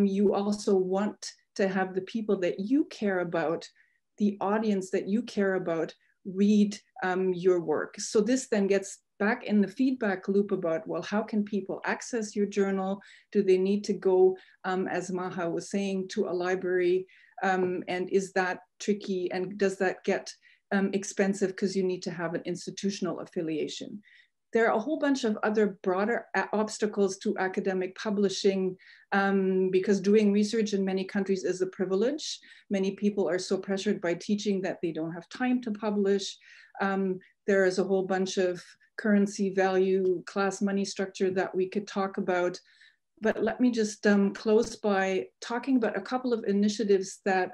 F: you also want to have the people that you care about, the audience that you care about, read your work. So this then gets back in the feedback loop about, well, how can people access your journal? Do they need to go, as Maha was saying, to a library? And is that tricky? And does that get expensive because you need to have an institutional affiliation? There are a whole bunch of other broader obstacles to academic publishing because doing research in many countries is a privilege. Many people are so pressured by teaching that they don't have time to publish. There is a whole bunch of currency value, class money structure that we could talk about. But let me just close by talking about a couple of initiatives that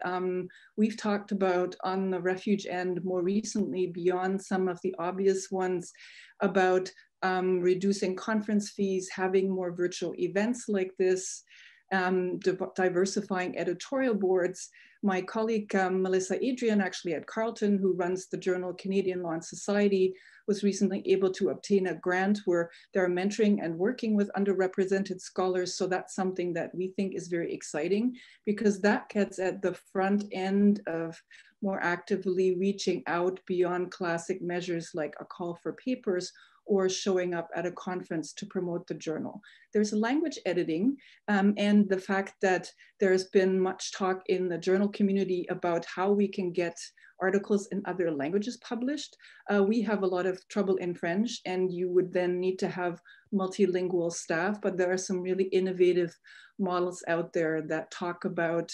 F: we've talked about on the Refuge end more recently, beyond some of the obvious ones about reducing conference fees, having more virtual events like this, diversifying editorial boards. My colleague, Melissa Adrian, actually at Carleton, who runs the journal Canadian Law and Society, was recently able to obtain a grant where they're mentoring and working with underrepresented scholars. So that's something that we think is very exciting, because that gets at the front end of more actively reaching out beyond classic measures like a call for papers or showing up at a conference to promote the journal. There's language editing and the fact that there's been much talk in the journal community about how we can get articles in other languages published. We have a lot of trouble in French, and you would then need to have multilingual staff, but there are some really innovative models out there that talk about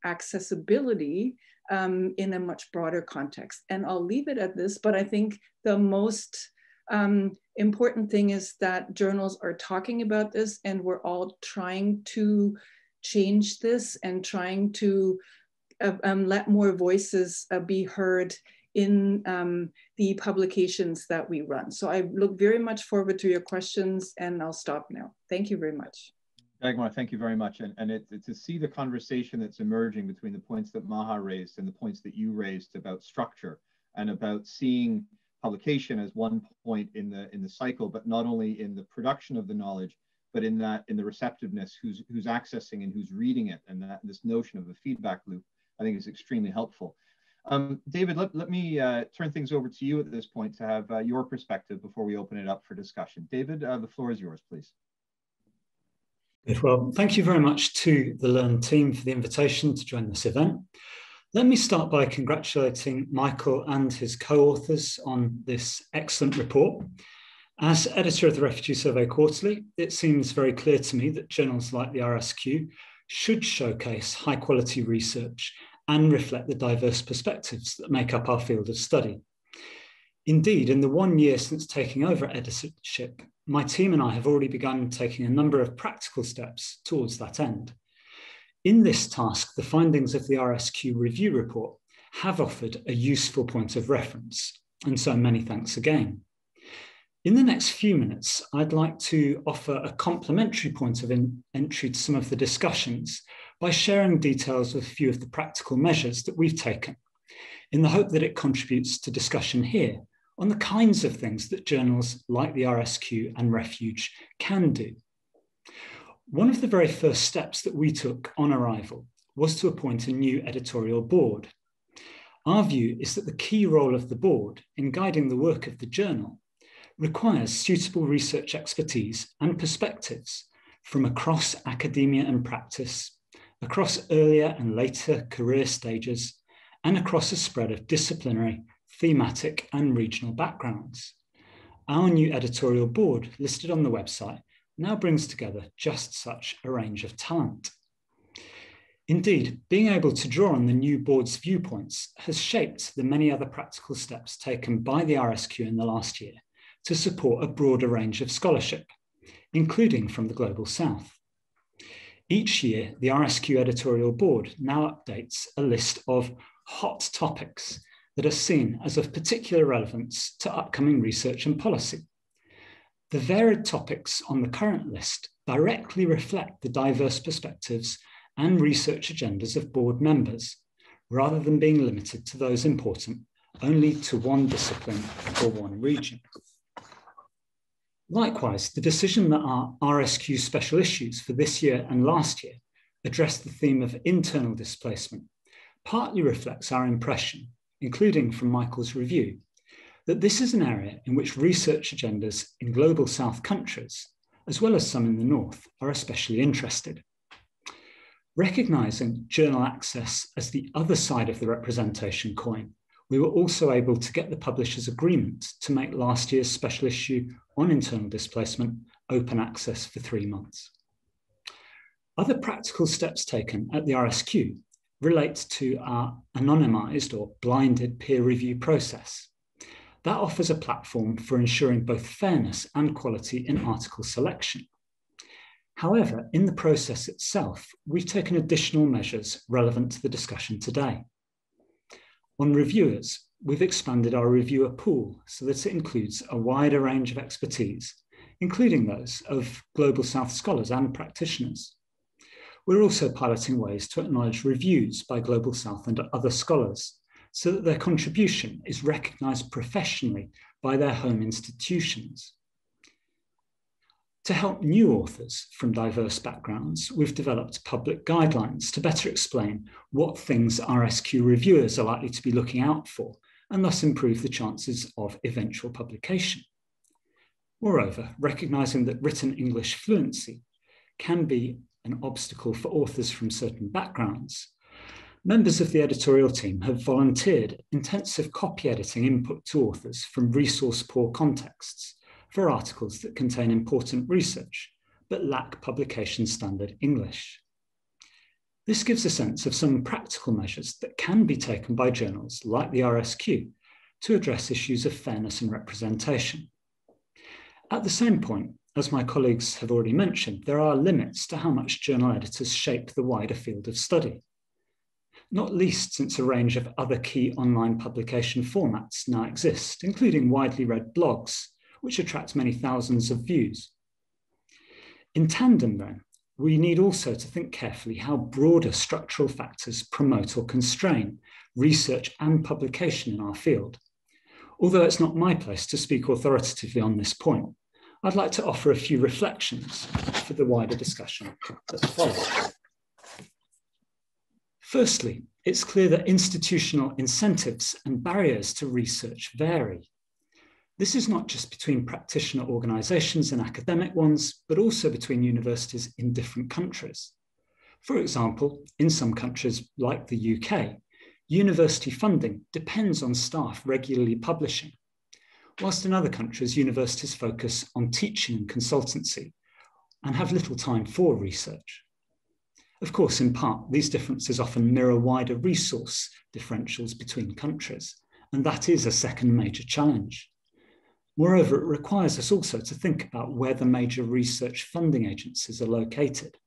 F: accessibility in a much broader context. And I'll leave it at this, but I think the most important thing is that journals are talking about this, and we're all trying to change this and trying to let more voices be heard in the publications that we run. So I look very much forward to your questions, and I'll stop now. Thank you very much.
A: Dagmar, thank you very much. And to see the conversation that's emerging between the points that Maha raised and the points that you raised about structure and about seeing publication as one point in the cycle, but not only in the production of the knowledge, but in the receptiveness, who's accessing and who's reading it, and this notion of the feedback loop, I think is extremely helpful. David, let me turn things over to you at this point to have your perspective before we open it up for discussion. David, the floor is yours, please.
G: Good. Well, thank you very much to the LERRN team for the invitation to join this event. Let me start by congratulating Michael and his co-authors on this excellent report. As editor of the Refugee Survey Quarterly, it seems very clear to me that journals like the RSQ should showcase high-quality research and reflect the diverse perspectives that make up our field of study. Indeed, in the 1 year since taking over editorship, my team and I have already begun taking a number of practical steps towards that end. In this task, the findings of the RSQ review report have offered a useful point of reference, and so many thanks again. In the next few minutes, I'd like to offer a complementary point of entry to some of the discussions by sharing details of a few of the practical measures that we've taken, in the hope that it contributes to discussion here on the kinds of things that journals like the RSQ and Refuge can do. One of the very first steps that we took on arrival was to appoint a new editorial board. Our view is that the key role of the board in guiding the work of the journal requires suitable research expertise and perspectives from across academia and practice, across earlier and later career stages, and across a spread of disciplinary, thematic, and regional backgrounds. Our new editorial board, listed on the website, now brings together just such a range of talent. Indeed, being able to draw on the new board's viewpoints has shaped the many other practical steps taken by the RSQ in the last year to support a broader range of scholarship, including from the Global South. Each year, the RSQ editorial board now updates a list of hot topics that are seen as of particular relevance to upcoming research and policy. The varied topics on the current list directly reflect the diverse perspectives and research agendas of board members, rather than being limited to those important only to one discipline or one region. Likewise, the decision that our RSQ special issues for this year and last year address the theme of internal displacement partly reflects our impression, including from Michael's review, that this is an area in which research agendas in Global South countries, as well as some in the North, are especially interested. Recognising journal access as the other side of the representation coin, We were also able to get the publisher's agreement to make last year's special issue on internal displacement open access for 3 months. Other practical steps taken at the RSQ relate to our anonymised or blinded peer review process. That offers a platform for ensuring both fairness and quality in article selection. However, in the process itself, we've taken additional measures relevant to the discussion today. On reviewers, we've expanded our reviewer pool so that it includes a wider range of expertise, including those of Global South scholars and practitioners. We're also piloting ways to acknowledge reviews by Global South and other scholars so that their contribution is recognised professionally by their home institutions. To help new authors from diverse backgrounds, we've developed public guidelines to better explain what things RSQ reviewers are likely to be looking out for and thus improve the chances of eventual publication. Moreover, recognising that written English fluency can be an obstacle for authors from certain backgrounds, members of the editorial team have volunteered intensive copy editing input to authors from resource-poor contexts for articles that contain important research but lack publication standard English. This gives a sense of some practical measures that can be taken by journals like the RSQ to address issues of fairness and representation. At the same point, as my colleagues have already mentioned, there are limits to how much journal editors shape the wider field of study, not least since a range of other key online publication formats now exist, including widely read blogs, which attract many thousands of views. In tandem, then, we need also to think carefully how broader structural factors promote or constrain research and publication in our field. Although it's not my place to speak authoritatively on this point, I'd like to offer a few reflections for the wider discussion that follows. Firstly, it's clear that institutional incentives and barriers to research vary. This is not just between practitioner organisations and academic ones, but also between universities in different countries. For example, in some countries like the UK, university funding depends on staff regularly publishing, whilst in other countries, universities focus on teaching and consultancy and have little time for research. Of course, in part, these differences often mirror wider resource differentials between countries, and that is a second major challenge. Moreover, it requires us also to think about where the major research funding agencies are located,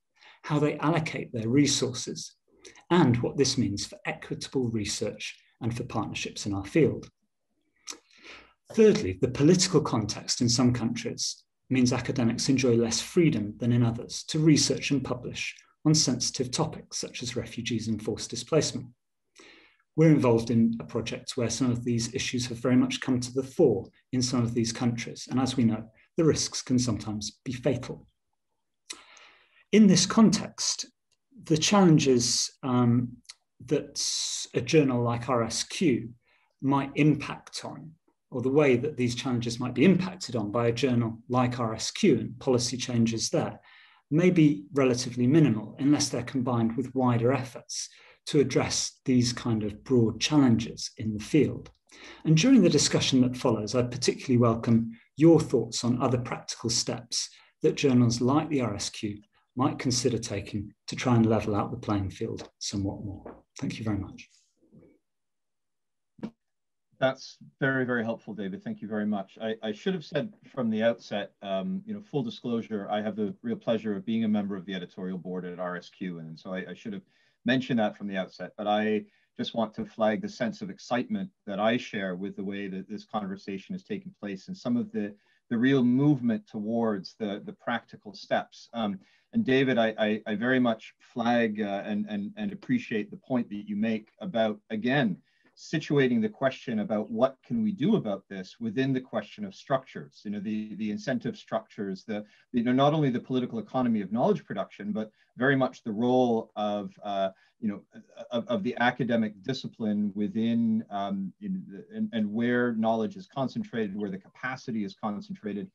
G: how they allocate their resources, and what this means for equitable research and for partnerships in our field. Thirdly, the political context in some countries means academics enjoy less freedom than in others to research and publish on sensitive topics such as refugees and forced displacement. We're involved in a project where some of these issues have very much come to the fore in some of these countries, and as we know, the risks can sometimes be fatal. In this context, the challenges that a journal like RSQ might impact on, or the way that these challenges might be impacted on by a journal like RSQ and policy changes there, may be relatively minimal unless they're combined with wider efforts to address these kind of broad challenges in the field. And during the discussion that follows, I'd particularly welcome your thoughts on other practical steps that journals like the RSQ might consider taking to try and level out the playing field somewhat more. Thank you very much.
A: That's very, very helpful, David. Thank you very much. I should have said from the outset, full disclosure, I have the real pleasure of being a member of the editorial board at RSQ, and so I should have mentioned that from the outset, but I just want to flag the sense of excitement that I share with the way that this conversation is taking place and some of the real movement towards the practical steps. And David, I very much flag and appreciate the point that you make about, again, situating the question about what can we do about this within the question of structures, the incentive structures, not only the political economy of knowledge production, but very much the role of the academic discipline within and where knowledge is concentrated, where the capacity is concentrated.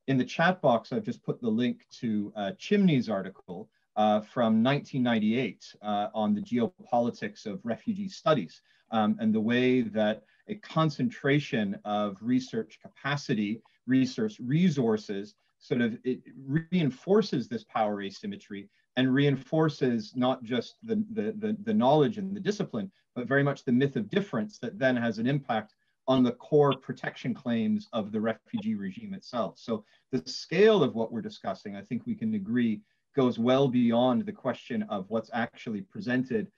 A: In the chat box, I've just put the link to Chimney's article from 1998 on the geopolitics of refugee studies. And the way that a concentration of research capacity, research resources, sort of it reinforces this power asymmetry and reinforces not just the knowledge and the discipline, but very much the myth of difference that then has an impact on the core protection claims of the refugee regime itself. So the scale of what we're discussing, I think we can agree, goes well beyond the question of what's actually presented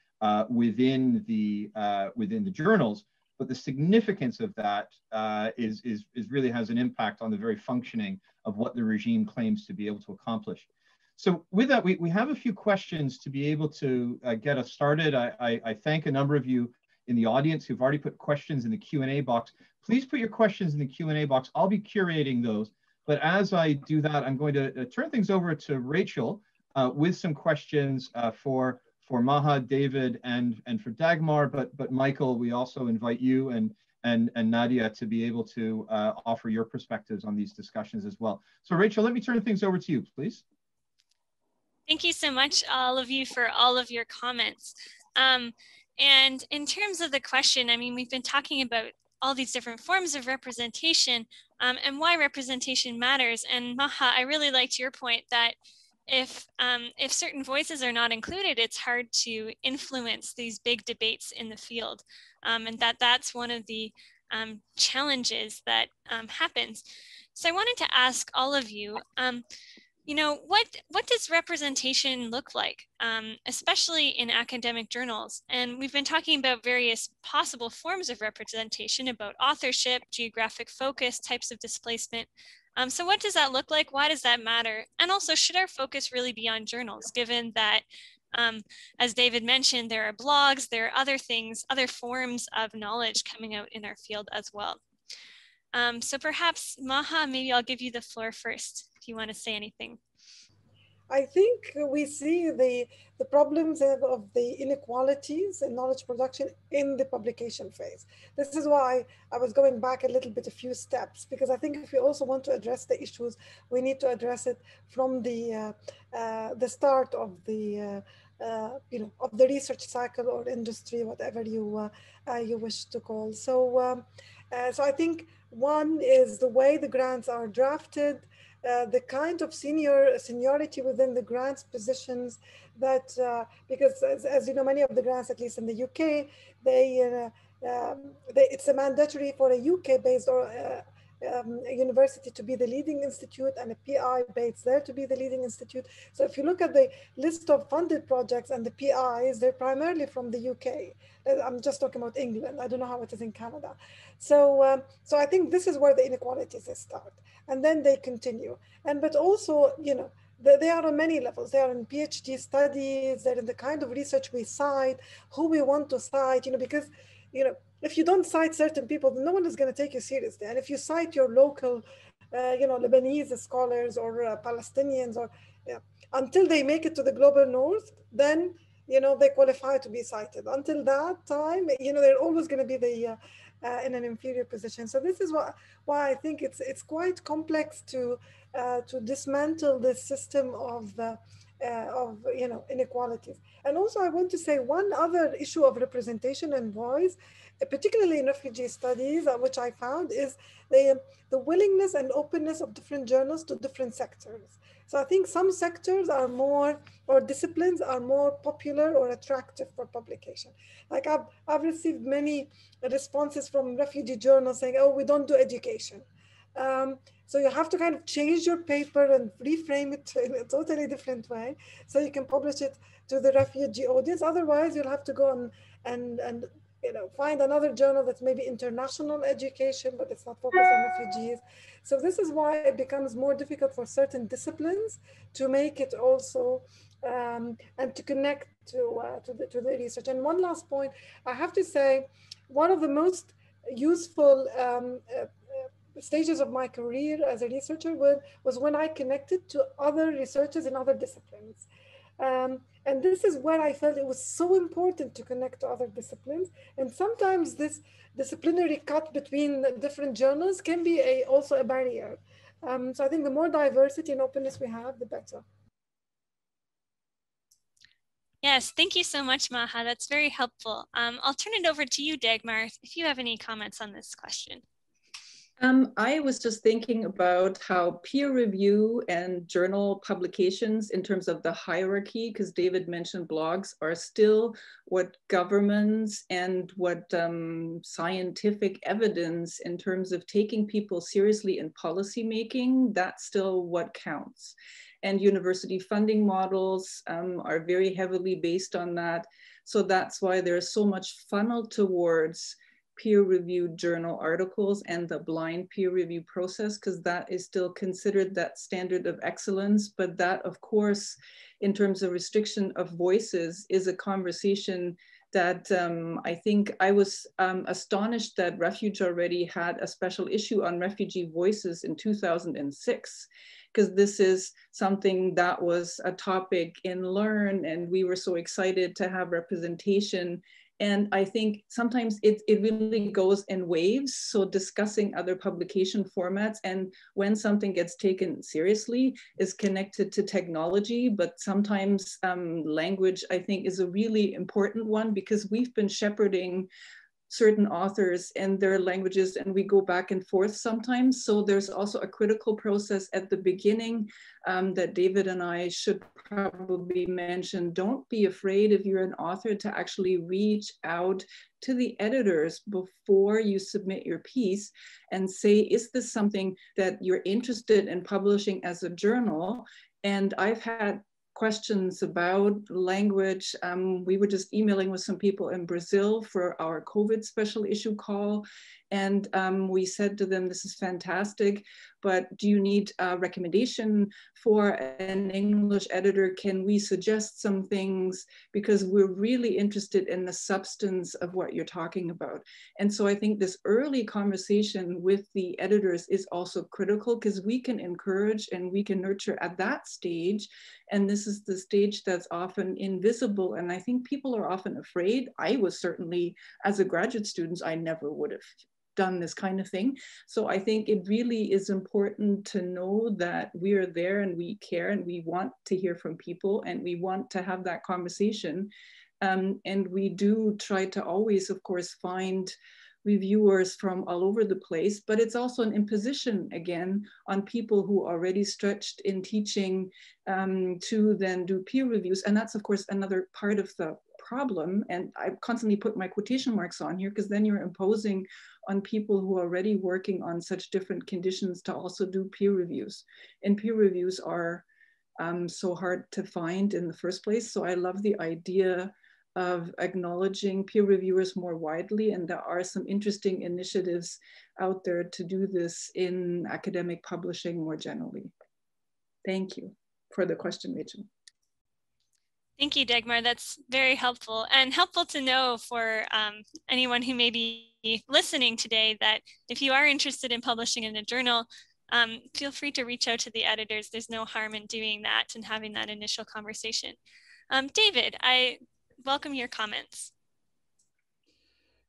A: within the journals, but the significance of that is really has an impact on the very functioning of what the regime claims to be able to accomplish. So with that, we have a few questions to be able to get us started. I thank a number of you in the audience who've already put questions in the Q&A box. Please put your questions in the Q&A box. I'll be curating those. But as I do that, I'm going to turn things over to Rachel with some questions for Maha, David, and for Dagmar. But Michael, we also invite you and Nadeea to be able to offer your perspectives on these discussions as well. So Rachel, let me turn things over to you, please.
B: Thank you so much, all of you, for all of your comments. And in terms of the question, I mean, we've been talking about all these different forms of representation and why representation matters. And Maha, I really liked your point that if certain voices are not included, it's hard to influence these big debates in the field. And that's one of the challenges that happens. So I wanted to ask all of you, you know, what does representation look like, especially in academic journals? And we've been talking about various possible forms of representation, about authorship, geographic focus, types of displacement. So what does that look like? Why does that matter? And also, should our focus really be on journals, given that, as David mentioned, there are blogs, there are other things, other forms of knowledge coming out in our field as well. So perhaps, Maha, maybe I'll give you the floor first, if you want to say anything.
E: I think we see the problems of the inequalities in knowledge production in the publication phase. This is why I was going back a little bit, a few steps, because I think if we also want to address the issues, we need to address it from the start of the of the research cycle or industry, whatever you wish to call. So so I think one is the way the grants are drafted, the kind of seniority within the grants positions that, because as you know, many of the grants, at least in the UK, it's a mandatory for a UK-based or a university to be the leading institute and a PI based there to be the leading institute. So if you look at the list of funded projects and the PIs, they're primarily from the UK. I'm just talking about England. I don't know how it is in Canada. So, so I think this is where the inequalities start, and then they continue. But also, you know, they are on many levels. They are in PhD studies. They're in the kind of research we cite, who we want to cite. You know, because, you know, if you don't cite certain people, no one is going to take you seriously. And if you cite your local, you know, Lebanese scholars or Palestinians, or until they make it to the global north, then, you know, they qualify to be cited. Until that time, you know, they're always going to be the in an inferior position. So this is why I think it's quite complex to dismantle this system of you know, inequalities. And also I want to say one other issue of representation and voice, particularly in refugee studies, which I found is the willingness and openness of different journals to different sectors. So I think some sectors are more, or disciplines are more popular or attractive for publication. Like I've received many responses from refugee journals saying, oh, we don't do education. So you have to kind of change your paper and reframe it in a totally different way so you can publish it to the refugee audience. Otherwise, you'll have to go on and you know, find another journal that's maybe international education, but it's not focused on refugees. So this is why it becomes more difficult for certain disciplines to make it also and to connect to the research. And one last point, I have to say, one of the most useful stages of my career as a researcher was when I connected to other researchers in other disciplines. And this is where I felt it was so important to connect to other disciplines. And sometimes this disciplinary cut between different journals can be also a barrier. So I think the more diversity and openness we have, the better.
B: Yes, thank you so much, Maha. That's very helpful. I'll turn it over to you, Dagmar, if you have any comments on this question.
F: I was just thinking about how peer review and journal publications in terms of the hierarchy, because David mentioned blogs, are still what governments and what scientific evidence in terms of taking people seriously in policy making, that's still what counts. And university funding models are very heavily based on that. So that's why there's so much funnel towards peer-reviewed journal articles and the blind peer review process, because that is still considered that standard of excellence. But that, of course, in terms of restriction of voices, is a conversation that I think I was astonished that Refuge already had a special issue on refugee voices in 2006, because this is something that was a topic in LERRN, and we were so excited to have representation. And I think sometimes it really goes in waves. So discussing other publication formats, and when something gets taken seriously is connected to technology, but sometimes language, I think, is a really important one, because we've been shepherding certain authors and their languages, and we go back and forth sometimes. So there's also a critical process at the beginning that David and I should probably mention. Don't be afraid, if you're an author, to actually reach out to the editors before you submit your piece and say, is this something that you're interested in publishing as a journal? And I've had questions about language. We were just emailing with some people in Brazil for our COVID special issue call. And we said to them, this is fantastic, but do you need a recommendation for an English editor? Can we suggest some things? Because we're really interested in the substance of what you're talking about. And so I think this early conversation with the editors is also critical, because we can encourage and we can nurture at that stage. And this is the stage that's often invisible. And I think people are often afraid. I was certainly, as a graduate student, I never would have done this kind of thing. So I think it really is important to know that we are there and we care and we want to hear from people and we want to have that conversation. And we do try to always, of course, find reviewers from all over the place, but it's also an imposition again on people who are already stretched in teaching to then do peer reviews. And that's, of course, another part of the problem. And I constantly put my quotation marks on here, because then you're imposing on people who are already working on such different conditions to also do peer reviews. And peer reviews are so hard to find in the first place. So I love the idea of acknowledging peer reviewers more widely. And there are some interesting initiatives out there to do this in academic publishing more generally. Thank you for the question, Rachel.
B: Thank you, Dagmar. That's very helpful, and helpful to know for anyone who may be listening today, that if you are interested in publishing in a journal, feel free to reach out to the editors. There's no harm in doing that and having that initial conversation. David, I welcome your comments.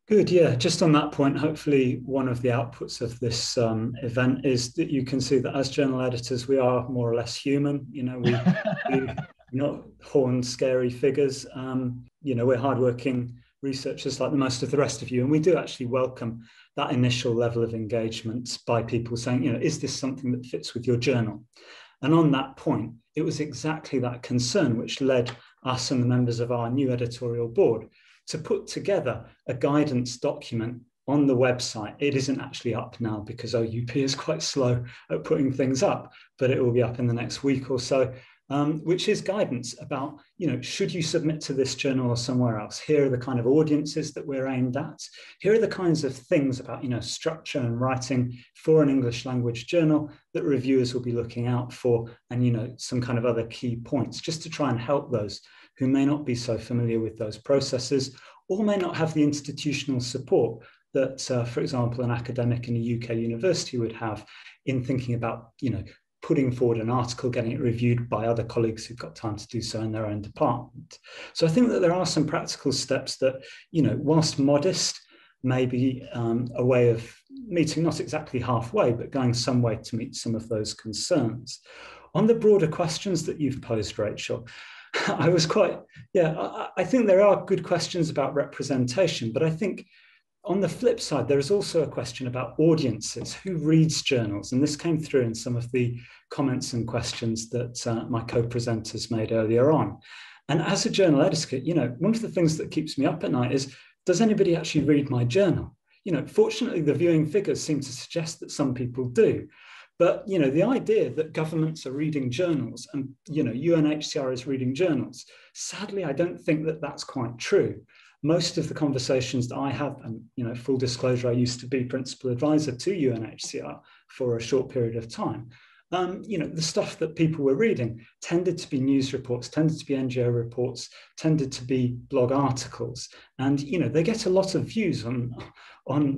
G: Good, yeah, just on that point, hopefully one of the outputs of this event is that you can see that as journal editors, we are more or less human. You know, we're not horned, scary figures. You know, we're hardworking researchers like the most of the rest of you, and we do actually welcome that initial level of engagement by people saying, you know, is this something that fits with your journal? And on that point, it was exactly that concern which led us and the members of our new editorial board to put together a guidance document on the website. It isn't actually up now because OUP is quite slow at putting things up, but it will be up in the next week or so, which is guidance about, you know, should you submit to this journal or somewhere else? Here are the kind of audiences that we're aimed at. Here are the kinds of things about, you know, structure and writing for an English language journal that reviewers will be looking out for, and, you know, some kind of other key points, just to try and help those who may not be so familiar with those processes or may not have the institutional support that, for example, an academic in a UK university would have in thinking about, you know, putting forward an article, getting it reviewed by other colleagues who've got time to do so in their own department. So I think that there are some practical steps that, you know, whilst modest, may be a way of meeting not exactly halfway, but going some way to meet some of those concerns. On the broader questions that you've posed, Rachel, I was quite, I think there are good questions about representation, but I think on the flip side, there is also a question about audiences. Who reads journals? And this came through in some of the comments and questions that my co-presenters made earlier on. And as a journal editor, you know, one of the things that keeps me up at night is, does anybody actually read my journal? You know, fortunately, the viewing figures seem to suggest that some people do. But, you know, the idea that governments are reading journals and, you know, UNHCR is reading journals, sadly, I don't think that that's quite true. Most of the conversations that I have, and, you know, full disclosure, I used to be principal advisor to UNHCR for a short period of time. You know, the stuff that people were reading tended to be news reports, tended to be NGO reports, tended to be blog articles. And, you know, they get a lot of views on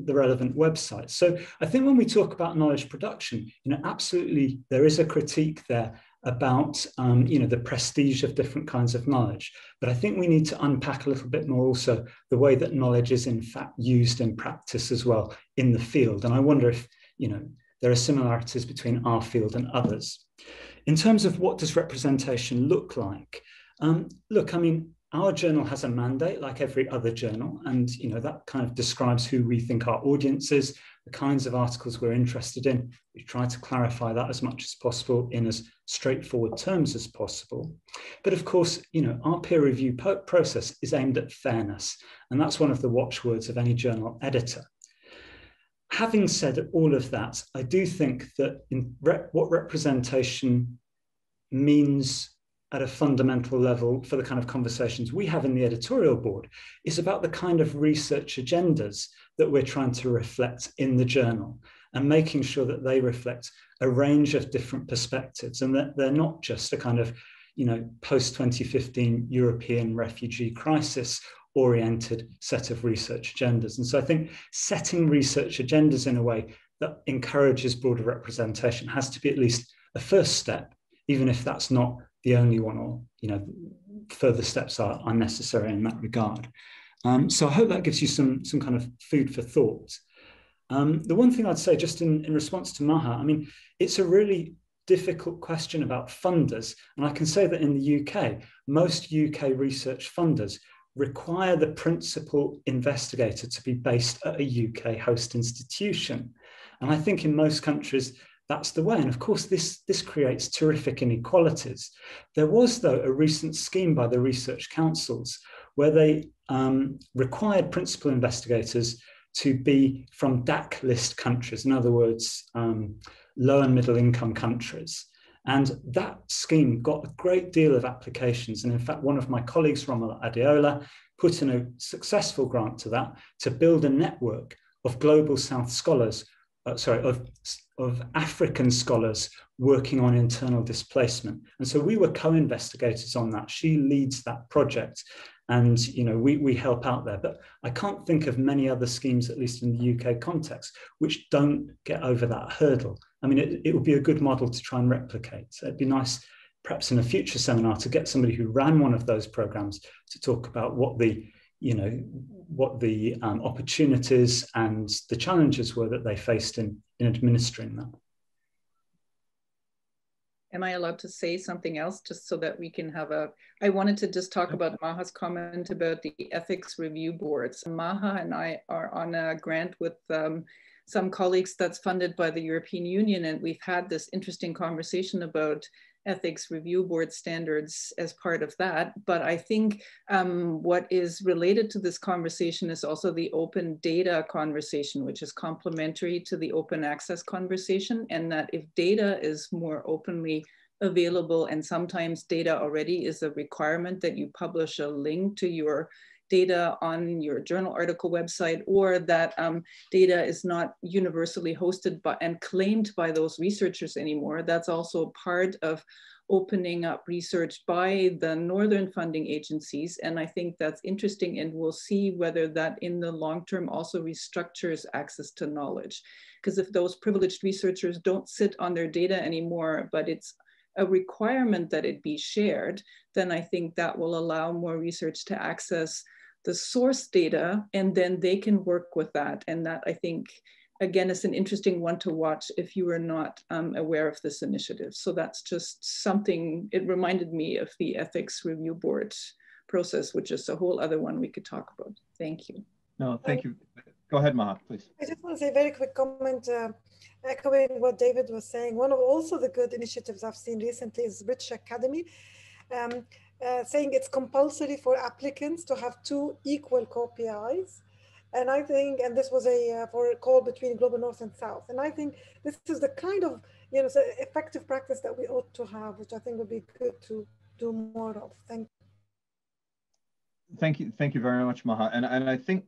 G: the relevant websites. So I think when we talk about knowledge production, you know, absolutely there is a critique there about, you know, the prestige of different kinds of knowledge. But I think we need to unpack a little bit more also the way that knowledge is in fact used in practice as well in the field. And I wonder if, you know, there are similarities between our field and others. In terms of what does representation look like? Look, I mean, our journal has a mandate like every other journal, and, you know, that kind of describes who we think our audience is, the kinds of articles we're interested in. We try to clarify that as much as possible in as straightforward terms as possible. But of course, you know, our peer review process is aimed at fairness, and that's one of the watchwords of any journal editor. Having said all of that, I do think that what representation means at a fundamental level for the kind of conversations we have in the editorial board is about the kind of research agendas that we're trying to reflect in the journal and making sure that they reflect a range of different perspectives and that they're not just a kind of, you know, post-2015 European refugee crisis oriented set of research agendas. And so I think setting research agendas in a way that encourages broader representation has to be at least a first step, even if that's not the only one, or, you know, further steps are necessary in that regard. So I hope that gives you some kind of food for thought. The one thing I'd say just in response to Maha, I mean, it's a really difficult question about funders. And I can say that in the UK, most UK research funders require the principal investigator to be based at a UK host institution. And I think in most countries, that's the way. And of course, this creates terrific inequalities. There was, though, a recent scheme by the research councils where they required principal investigators to be from DAC list countries, in other words, low and middle income countries. And that scheme got a great deal of applications. And in fact, one of my colleagues, Romola Adeola, put in a successful grant to that to build a network of global South scholars, of African scholars working on internal displacement. And so we were co-investigators on that. She leads that project. And, you know, we help out there. But I can't think of many other schemes, at least in the UK context, which don't get over that hurdle. I mean, it would be a good model to try and replicate. So it'd be nice, perhaps in a future seminar, to get somebody who ran one of those programs to talk about what the, you know, what the opportunities and the challenges were that they faced in administering that.
F: Am I allowed to say something else just so that we can have I wanted to just talk about Maha's comment about the ethics review boards. Maha and I are on a grant with some colleagues that's funded by the European Union, and we've had this interesting conversation about ethics review board standards as part of that. But I think what is related to this conversation is also the open data conversation, which is complementary to the open access conversation. And that if data is more openly available, and sometimes data already is a requirement that you publish a link to your data on your journal article website, or that data is not universally hosted by and claimed by those researchers anymore. That's also part of opening up research by the Northern funding agencies. And I think that's interesting, and we'll see whether that in the long term also restructures access to knowledge. Because if those privileged researchers don't sit on their data anymore, but it's a requirement that it be shared, then I think that will allow more research to access the source data, and then they can work with that. And that, I think, again, it's an interesting one to watch if you were not aware of this initiative. So that's just something, it reminded me of the ethics review board process, which is a whole other one we could talk about. Thank you.
A: No, thank you. Go ahead, Maha, please.
E: I just want to say a very quick comment, echoing what David was saying. One of also the good initiatives I've seen recently is British Academy, saying it's compulsory for applicants to have 2 equal co-PIs. And I think, and this was for a call between Global North and South. And I think this is the kind of, effective practice that we ought to have, which I think would be good to do more of. Thank you.
A: Thank you very much, Maha. And I think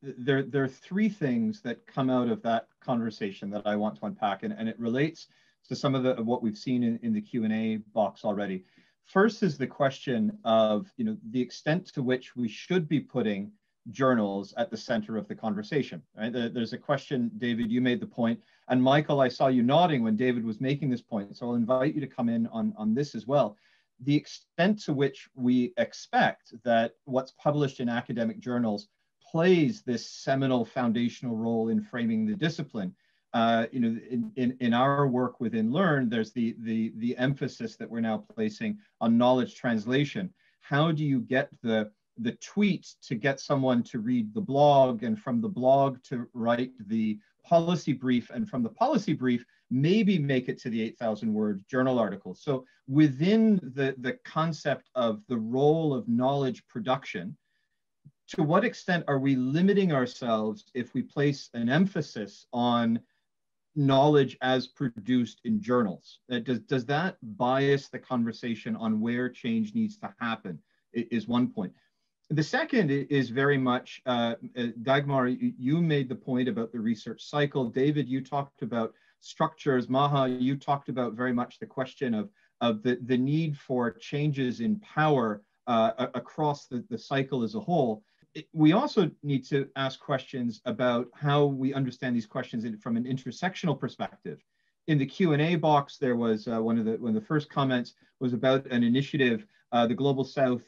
A: there are 3 things that come out of that conversation that I want to unpack, and it relates to some of what we've seen in the Q&A box already. First is the question of the extent to which we should be putting journals at the center of the conversation. Right? There's a question, David, you made the point, and Michael, I saw you nodding when David was making this point, so I'll invite you to come in on this as well. The extent to which we expect that what's published in academic journals plays this seminal foundational role in framing the discipline. In our work within LERRN, there's the emphasis that we're now placing on knowledge translation. How do you get the tweet to get someone to read the blog, and from the blog to write the policy brief, and from the policy brief maybe make it to the 8,000 word journal article? So within the concept of the role of knowledge production, to what extent are we limiting ourselves if we place an emphasis on knowledge as produced in journals? Does that bias the conversation on where change needs to happen, is one point. The second is very much, Dagmar, you made the point about the research cycle. David, you talked about structures. Maha, you talked about very much the question of the need for changes in power across the cycle as a whole. We also need to ask questions about how we understand these questions from an intersectional perspective. In the Q&A box, there was one of the first comments was about an initiative, the Global South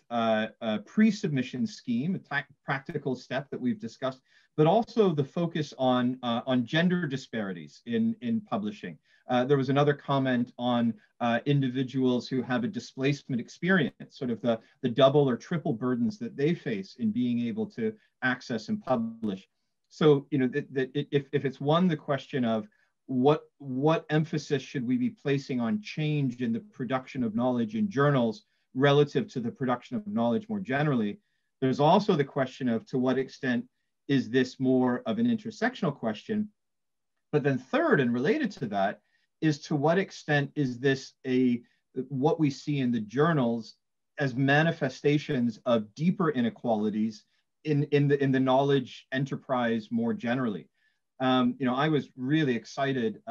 A: pre-submission scheme, a practical step that we've discussed, but also the focus on gender disparities in publishing. There was another comment on individuals who have a displacement experience, sort of the double or triple burdens that they face in being able to access and publish. So, if it's one, the question of what emphasis should we be placing on change in the production of knowledge in journals relative to the production of knowledge more generally, there's also the question of to what extent is this more of an intersectional question. But then third, and related to that, is to what extent is this what we see in the journals as manifestations of deeper inequalities in the knowledge enterprise more generally. I was really excited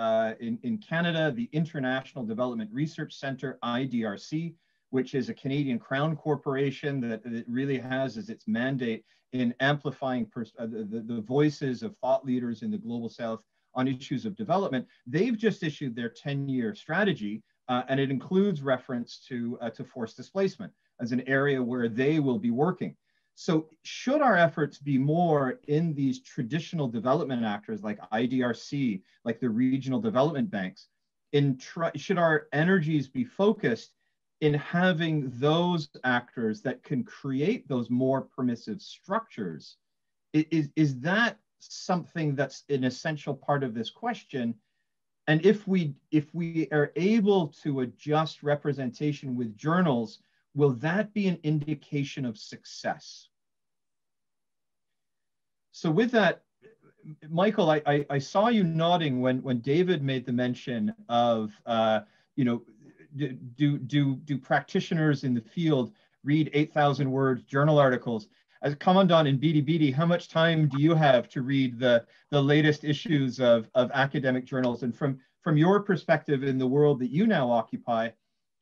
A: in Canada, the International Development Research Centre, IDRC, which is a Canadian Crown corporation that really has as its mandate in amplifying the voices of thought leaders in the Global South on issues of development. They've just issued their 10-year strategy, and it includes reference to forced displacement as an area where they will be working. So should our efforts be more in these traditional development actors like IDRC, like the regional development banks, should our energies be focused in having those actors that can create those more permissive structures? Is that something that's an essential part of this question? And if we are able to adjust representation with journals, will that be an indication of success? So with that, Michael, I saw you nodding when David made the mention of, do practitioners in the field read 8,000 words journal articles? As Commandant in Bidi-Bidi, how much time do you have to read the latest issues of academic journals? And from your perspective in the world that you now occupy,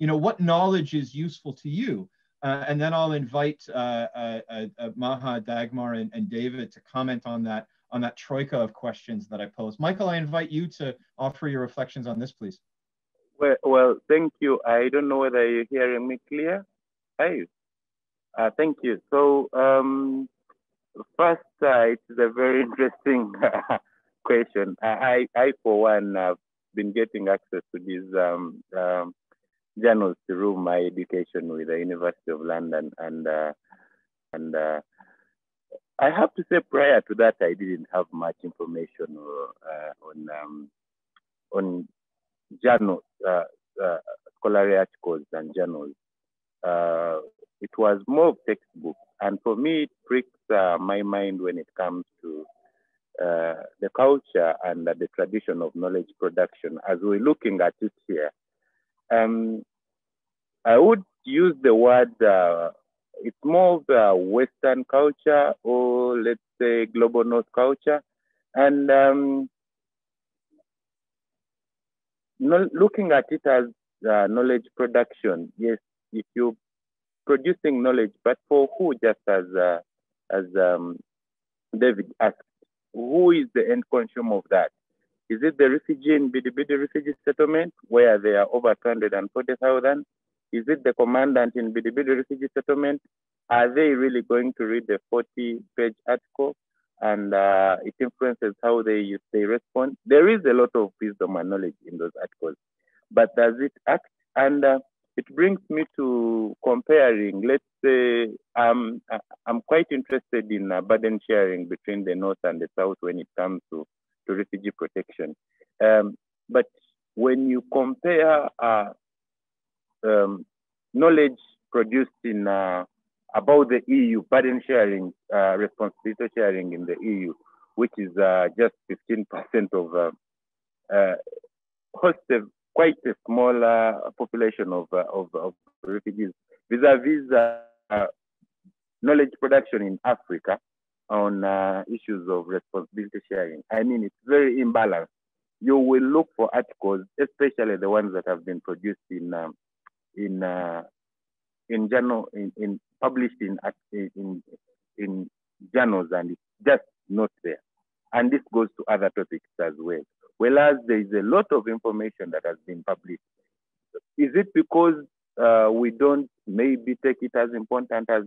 A: what knowledge is useful to you? And then I'll invite Maha, Dagmar, and David to comment on that troika of questions that I posed. Michael, I invite you to offer your reflections on this, please.
D: Well, thank you. I don't know whether you're hearing me clear. Hi. Thank you. So first, it's a very interesting question. I for one, have been getting access to these journals through my education with the University of London, and I have to say, prior to that, I didn't have much information on journals, scholarly articles and journals. It was more of textbooks, and for me, it pricks my mind when it comes to the culture and the tradition of knowledge production as we're looking at it here. I would use the word, it's more of a Western culture, or let's say global North culture. And looking at it as knowledge production, yes, if you're producing knowledge, but for who? Just as David asked, who is the end consumer of that? Is it the refugee in Bidi-Bidi refugee settlement, where there are over 240,000? Is it the commandant in Bidi-Bidi refugee settlement? Are they really going to read the 40-page article? And it influences how they respond. There is a lot of wisdom and knowledge in those articles, but does it act? And it brings me to comparing. Let's say I'm quite interested in burden sharing between the North and the South when it comes to refugee protection. But when you compare knowledge produced in about the EU, burden sharing, responsibility sharing in the EU, which is just 15% of hosts quite a small population of refugees, vis-a-vis knowledge production in Africa on issues of responsibility sharing. I mean, it's very imbalanced. You will look for articles, especially the ones that have been produced in journal, published in journals, and it's just not there. And this goes to other topics as well. Whereas there is a lot of information that has been published. Is it because we don't maybe take it as important as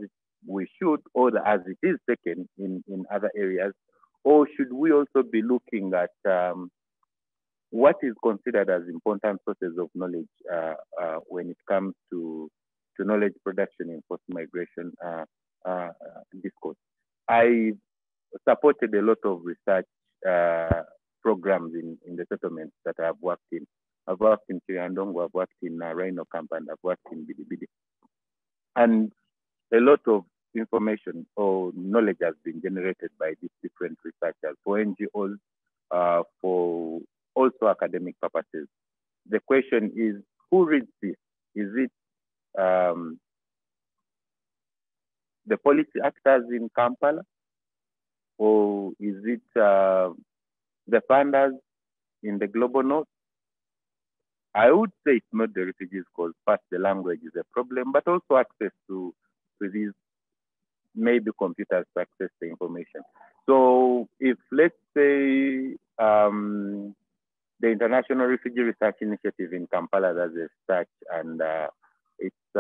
D: we should, or as it is taken in other areas? Or should we also be looking at what is considered as important sources of knowledge when it comes to knowledge production in post-migration discourse? I supported a lot of research programs in the settlements that I've worked in. I've worked in Triandongo, I've worked in Rhino Camp, and I've worked in Bidi-Bidi. And a lot of information or knowledge has been generated by these different researchers for NGOs, for also academic purposes. The question is, who reads this? Is it the policy actors in Kampala? Or is it the funders in the global North? I would say it's not the refugees, because first the language is a problem, but also access to these, maybe computers to access the information. So if, let's say, the International Refugee Research Initiative in Kampala does a research, and it's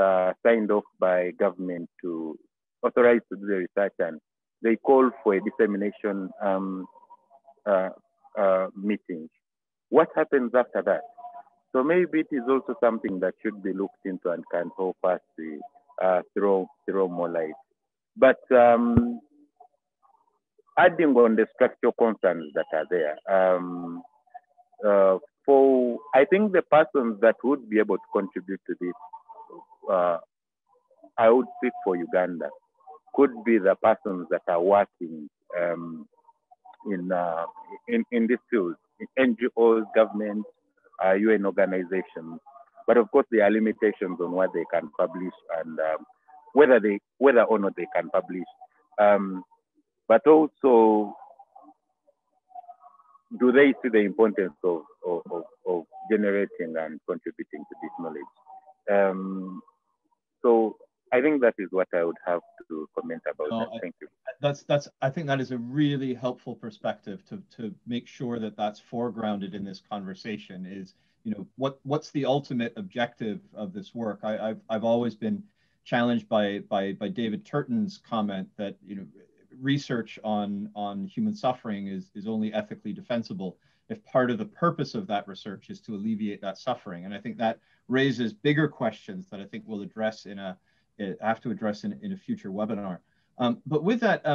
D: signed off by government to authorize to do the research, and they call for a dissemination meeting. What happens after that? So maybe it is also something that should be looked into and can help us to throw more light. But adding on the structural concerns that are there, for I think the persons that would be able to contribute to this, I would speak for Uganda, could be the persons that are working in this field, NGOs, government, UN organizations. But of course, there are limitations on what they can publish and whether or not they can publish. But also, do they see the importance of generating and contributing to this knowledge? So I think that is what I would have to comment about. Thank you.
A: I think that is a really helpful perspective to make sure that that's foregrounded in this conversation. Is, you know, what's the ultimate objective of this work? I've always been challenged by David Turton's comment that, you know, research on human suffering is only ethically defensible if part of the purpose of that research is to alleviate that suffering. And I think that raises bigger questions that I think we'll address have to address in a future webinar. But with that,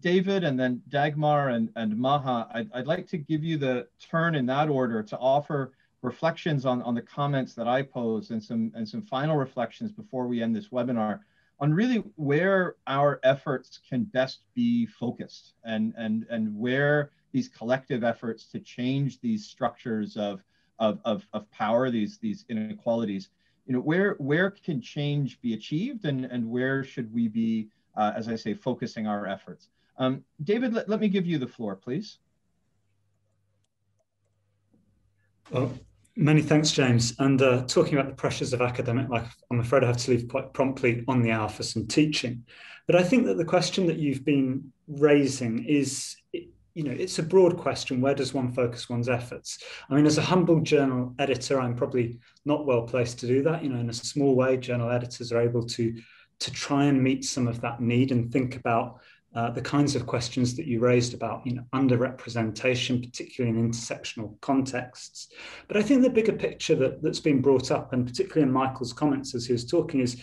A: David and then Dagmar and Maha, I'd like to give you the turn in that order to offer reflections on the comments that I posed and some final reflections before we end this webinar on really where our efforts can best be focused and where these collective efforts to change these structures of power, these inequalities, where can change be achieved and where should we be, as I say, focusing our efforts. David, let me give you the floor, please.
G: Well, many thanks, James. And talking about the pressures of academic life, I'm afraid I have to leave quite promptly on the hour for some teaching. But I think that the question that you've been raising is, it's a broad question. Where does one focus one's efforts? I mean, as a humble journal editor, I'm probably not well placed to do that. In a small way, journal editors are able to try and meet some of that need and think about the kinds of questions that you raised about underrepresentation, particularly in intersectional contexts. But I think the bigger picture that's been brought up, and particularly in Michael's comments as he was talking, is,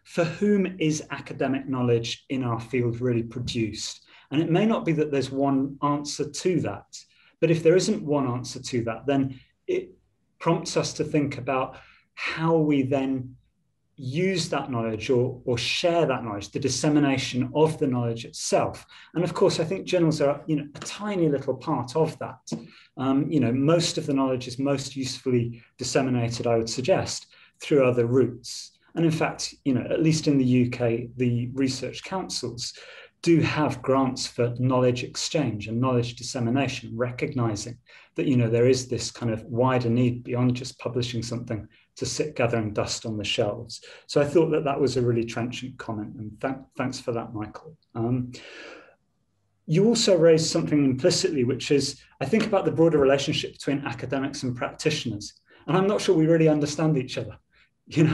G: for whom is academic knowledge in our field really produced? And it may not be that there's one answer to that, but if there isn't one answer to that, then it prompts us to think about how we then use that knowledge or share that knowledge, the dissemination of the knowledge itself. And of course, I think journals are a tiny little part of that. Most of the knowledge is most usefully disseminated, I would suggest, through other routes. And in fact, at least in the UK, the research councils do have grants for knowledge exchange and knowledge dissemination, recognizing that there is this kind of wider need beyond just publishing something to sit gathering dust on the shelves. So I thought that was a really trenchant comment, and thanks for that, Michael. You also raised something implicitly, which is, I think, about the broader relationship between academics and practitioners. And I'm not sure we really understand each other. You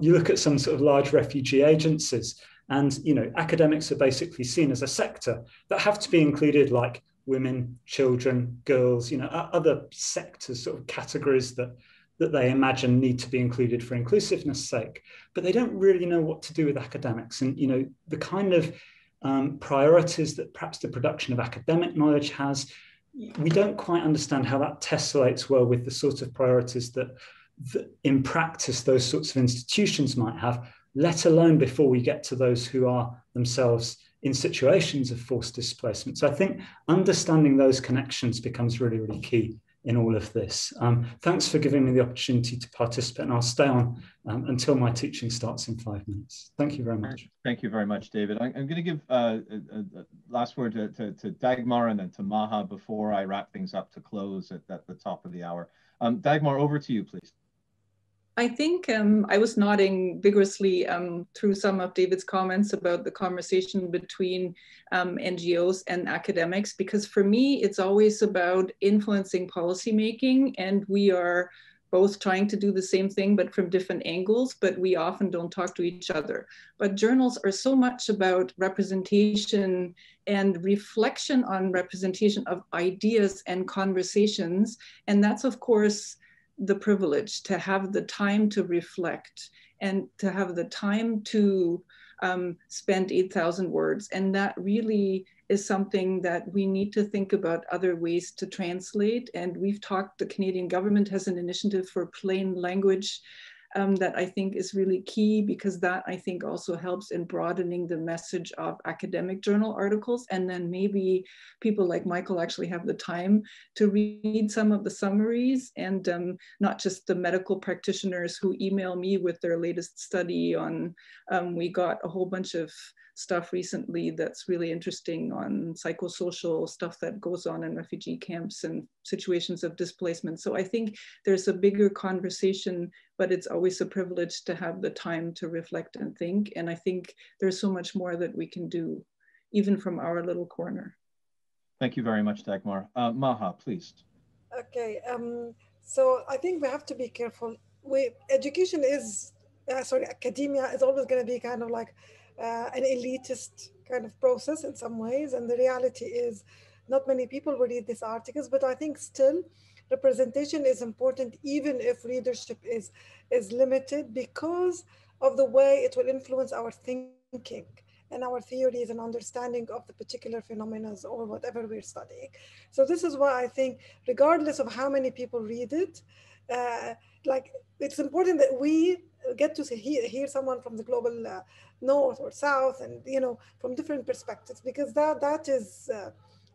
G: look at some sort of large refugee agencies, and academics are basically seen as a sector that have to be included, like women, children, girls, other sectors, sort of categories that they imagine need to be included for inclusiveness' sake. But they don't really know what to do with academics. And the kind of priorities that perhaps the production of academic knowledge has, we don't quite understand how that tessellates well with the sort of priorities that in practice those sorts of institutions might have, let alone before we get to those who are themselves in situations of forced displacement. So I think understanding those connections becomes really, really key in all of this. Thanks for giving me the opportunity to participate, and I'll stay on until my teaching starts in 5 minutes. Thank you very much.
A: Thank you very much, David. I'm going to give a last word to Dagmar and then to Maha before I wrap things up to close at the top of the hour. Dagmar, over to you, please.
F: I think I was nodding vigorously through some of David's comments about the conversation between NGOs and academics, because for me, it's always about influencing policymaking, and we are both trying to do the same thing, but from different angles, but we often don't talk to each other. But journals are so much about representation and reflection on representation of ideas and conversations. And that's, of course, the privilege to have the time to reflect and to have the time to spend 8,000 words. And that really is something that we need to think about other ways to translate. And we've talked, the Canadian government has an initiative for plain language that I think is really key, because that I think also helps in broadening the message of academic journal articles. And then maybe people like Michael actually have the time to read some of the summaries, and not just the medical practitioners who email me with their latest study on, we got a whole bunch of stuff recently that's really interesting on psychosocial stuff that goes on in refugee camps and situations of displacement. So I think there's a bigger conversation, but it's always a privilege to have the time to reflect and think. And I think there's so much more that we can do, even from our little corner.
A: Thank you very much, Dagmar. Maha, please.
E: Okay, so I think we have to be careful. Education is, academia is always going to be kind of like an elitist kind of process in some ways. And the reality is not many people will read these articles, but I think still representation is important, even if readership is limited, because of the way it will influence our thinking and our theories and understanding of the particular phenomena or whatever we're studying. So this is why I think, regardless of how many people read it, uh, like it's important that we get to hear someone from the global north or south, and from different perspectives, because that is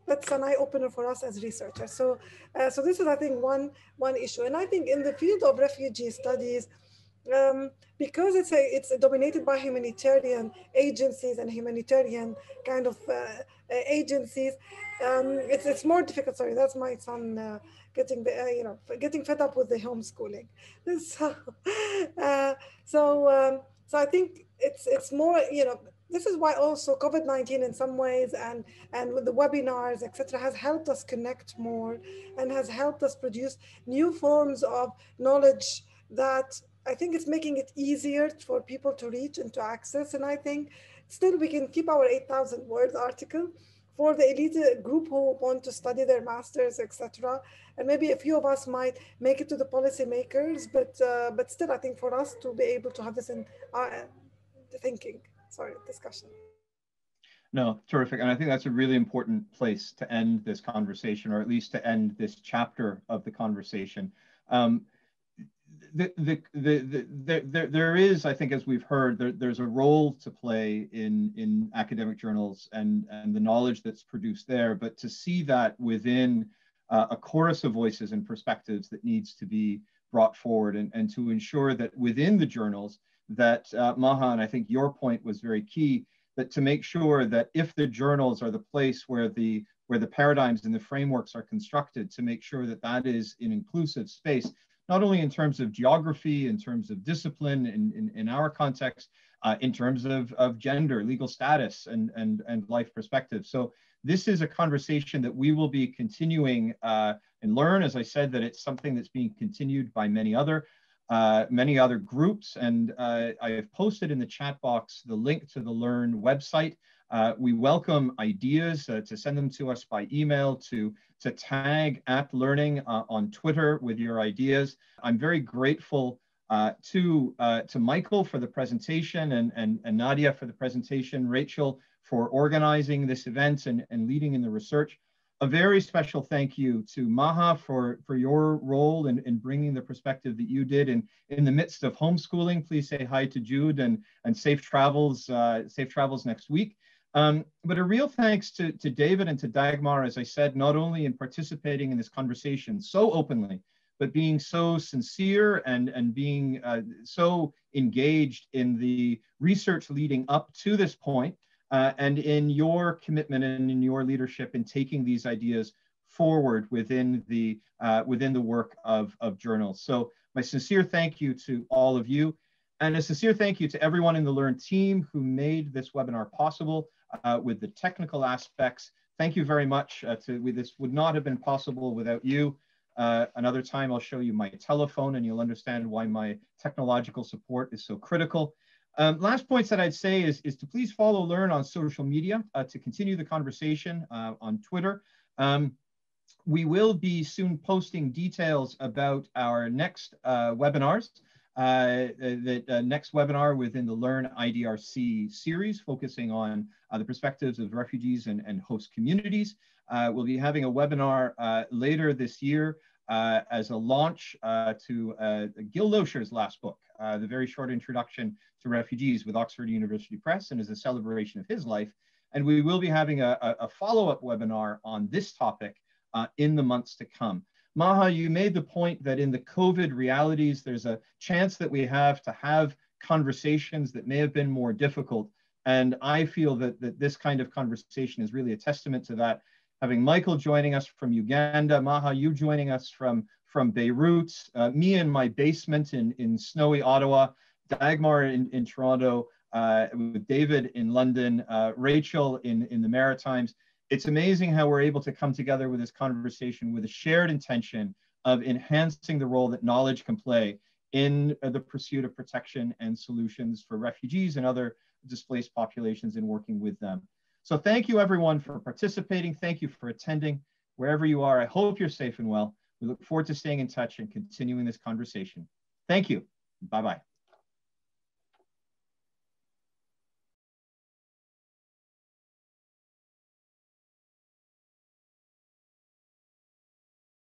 E: that's an eye opener for us as researchers. So this is, I think, one issue. And I think in the field of refugee studies, because it's dominated by humanitarian agencies and humanitarian kind of agencies, it's more difficult. Sorry, that's my son getting fed up with the homeschooling. So, uh, so I think it's more, this is why also COVID-19 in some ways, and with the webinars, etc., has helped us connect more and has helped us produce new forms of knowledge that I think it's making it easier for people to reach and to access. And I think still we can keep our 8,000 words article for the elite group who want to study their masters, etc. And maybe a few of us might make it to the policymakers, but still, I think for us to be able to have this in our discussion.
A: No, terrific. And I think that's a really important place to end this conversation, or at least to end this chapter of the conversation. There is, I think, as we've heard, there's a role to play in academic journals and the knowledge that's produced there, but to see that within a chorus of voices and perspectives that needs to be brought forward, and to ensure that within the journals that Maha, and I think your point was very key, that to make sure that if the journals are the place where the paradigms and the frameworks are constructed, to make sure that that is an inclusive space, not only in terms of geography, in terms of discipline, in our context, in terms of gender, legal status, and life perspective. So this is a conversation that we will be continuing and LERRN. As I said, that it's something that's being continued by many other groups. And I have posted in the chat box the link to the LERRN website. We welcome ideas to send them to us by email, to tag @learning on Twitter with your ideas. I'm very grateful to Michael for the presentation, and Nadeea for the presentation, Rachel for organizing this event and leading in the research. A very special thank you to Maha for your role in bringing the perspective that you did in the midst of homeschooling. Please say hi to Jude, and safe travels next week. But a real thanks to David and to Dagmar, as I said, not only in participating in this conversation so openly, but being so sincere and being so engaged in the research leading up to this point, and in your commitment and in your leadership in taking these ideas forward within the work of journals. So my sincere thank you to all of you, and a sincere thank you to everyone in the LERRN team who made this webinar possible with the technical aspects. Thank you very much. This would not have been possible without you. Another time I'll show you my telephone and you'll understand why my technological support is so critical. Last points that I'd say is to please follow LERRN on social media to continue the conversation on Twitter. We will be soon posting details about our next webinars. The next webinar within the LERRN IDRC series, focusing on the perspectives of refugees and host communities. We'll be having a webinar later this year as a launch to Gil Locher's last book, The Very Short Introduction to Refugees, with Oxford University Press, and as a celebration of his life. And we will be having a follow-up webinar on this topic in the months to come. Maha, you made the point that in the COVID realities, there's a chance that we have to have conversations that may have been more difficult. And I feel that this kind of conversation is really a testament to that. Having Michael joining us from Uganda, Maha, you joining us from Beirut, me in my basement in snowy Ottawa, Dagmar in Toronto, with David in London, Rachel in the Maritimes. It's amazing how we're able to come together with this conversation with a shared intention of enhancing the role that knowledge can play in the pursuit of protection and solutions for refugees and other displaced populations and working with them. So thank you everyone for participating. Thank you for attending wherever you are. I hope you're safe and well. We look forward to staying in touch and continuing this conversation. Thank you. Bye-bye.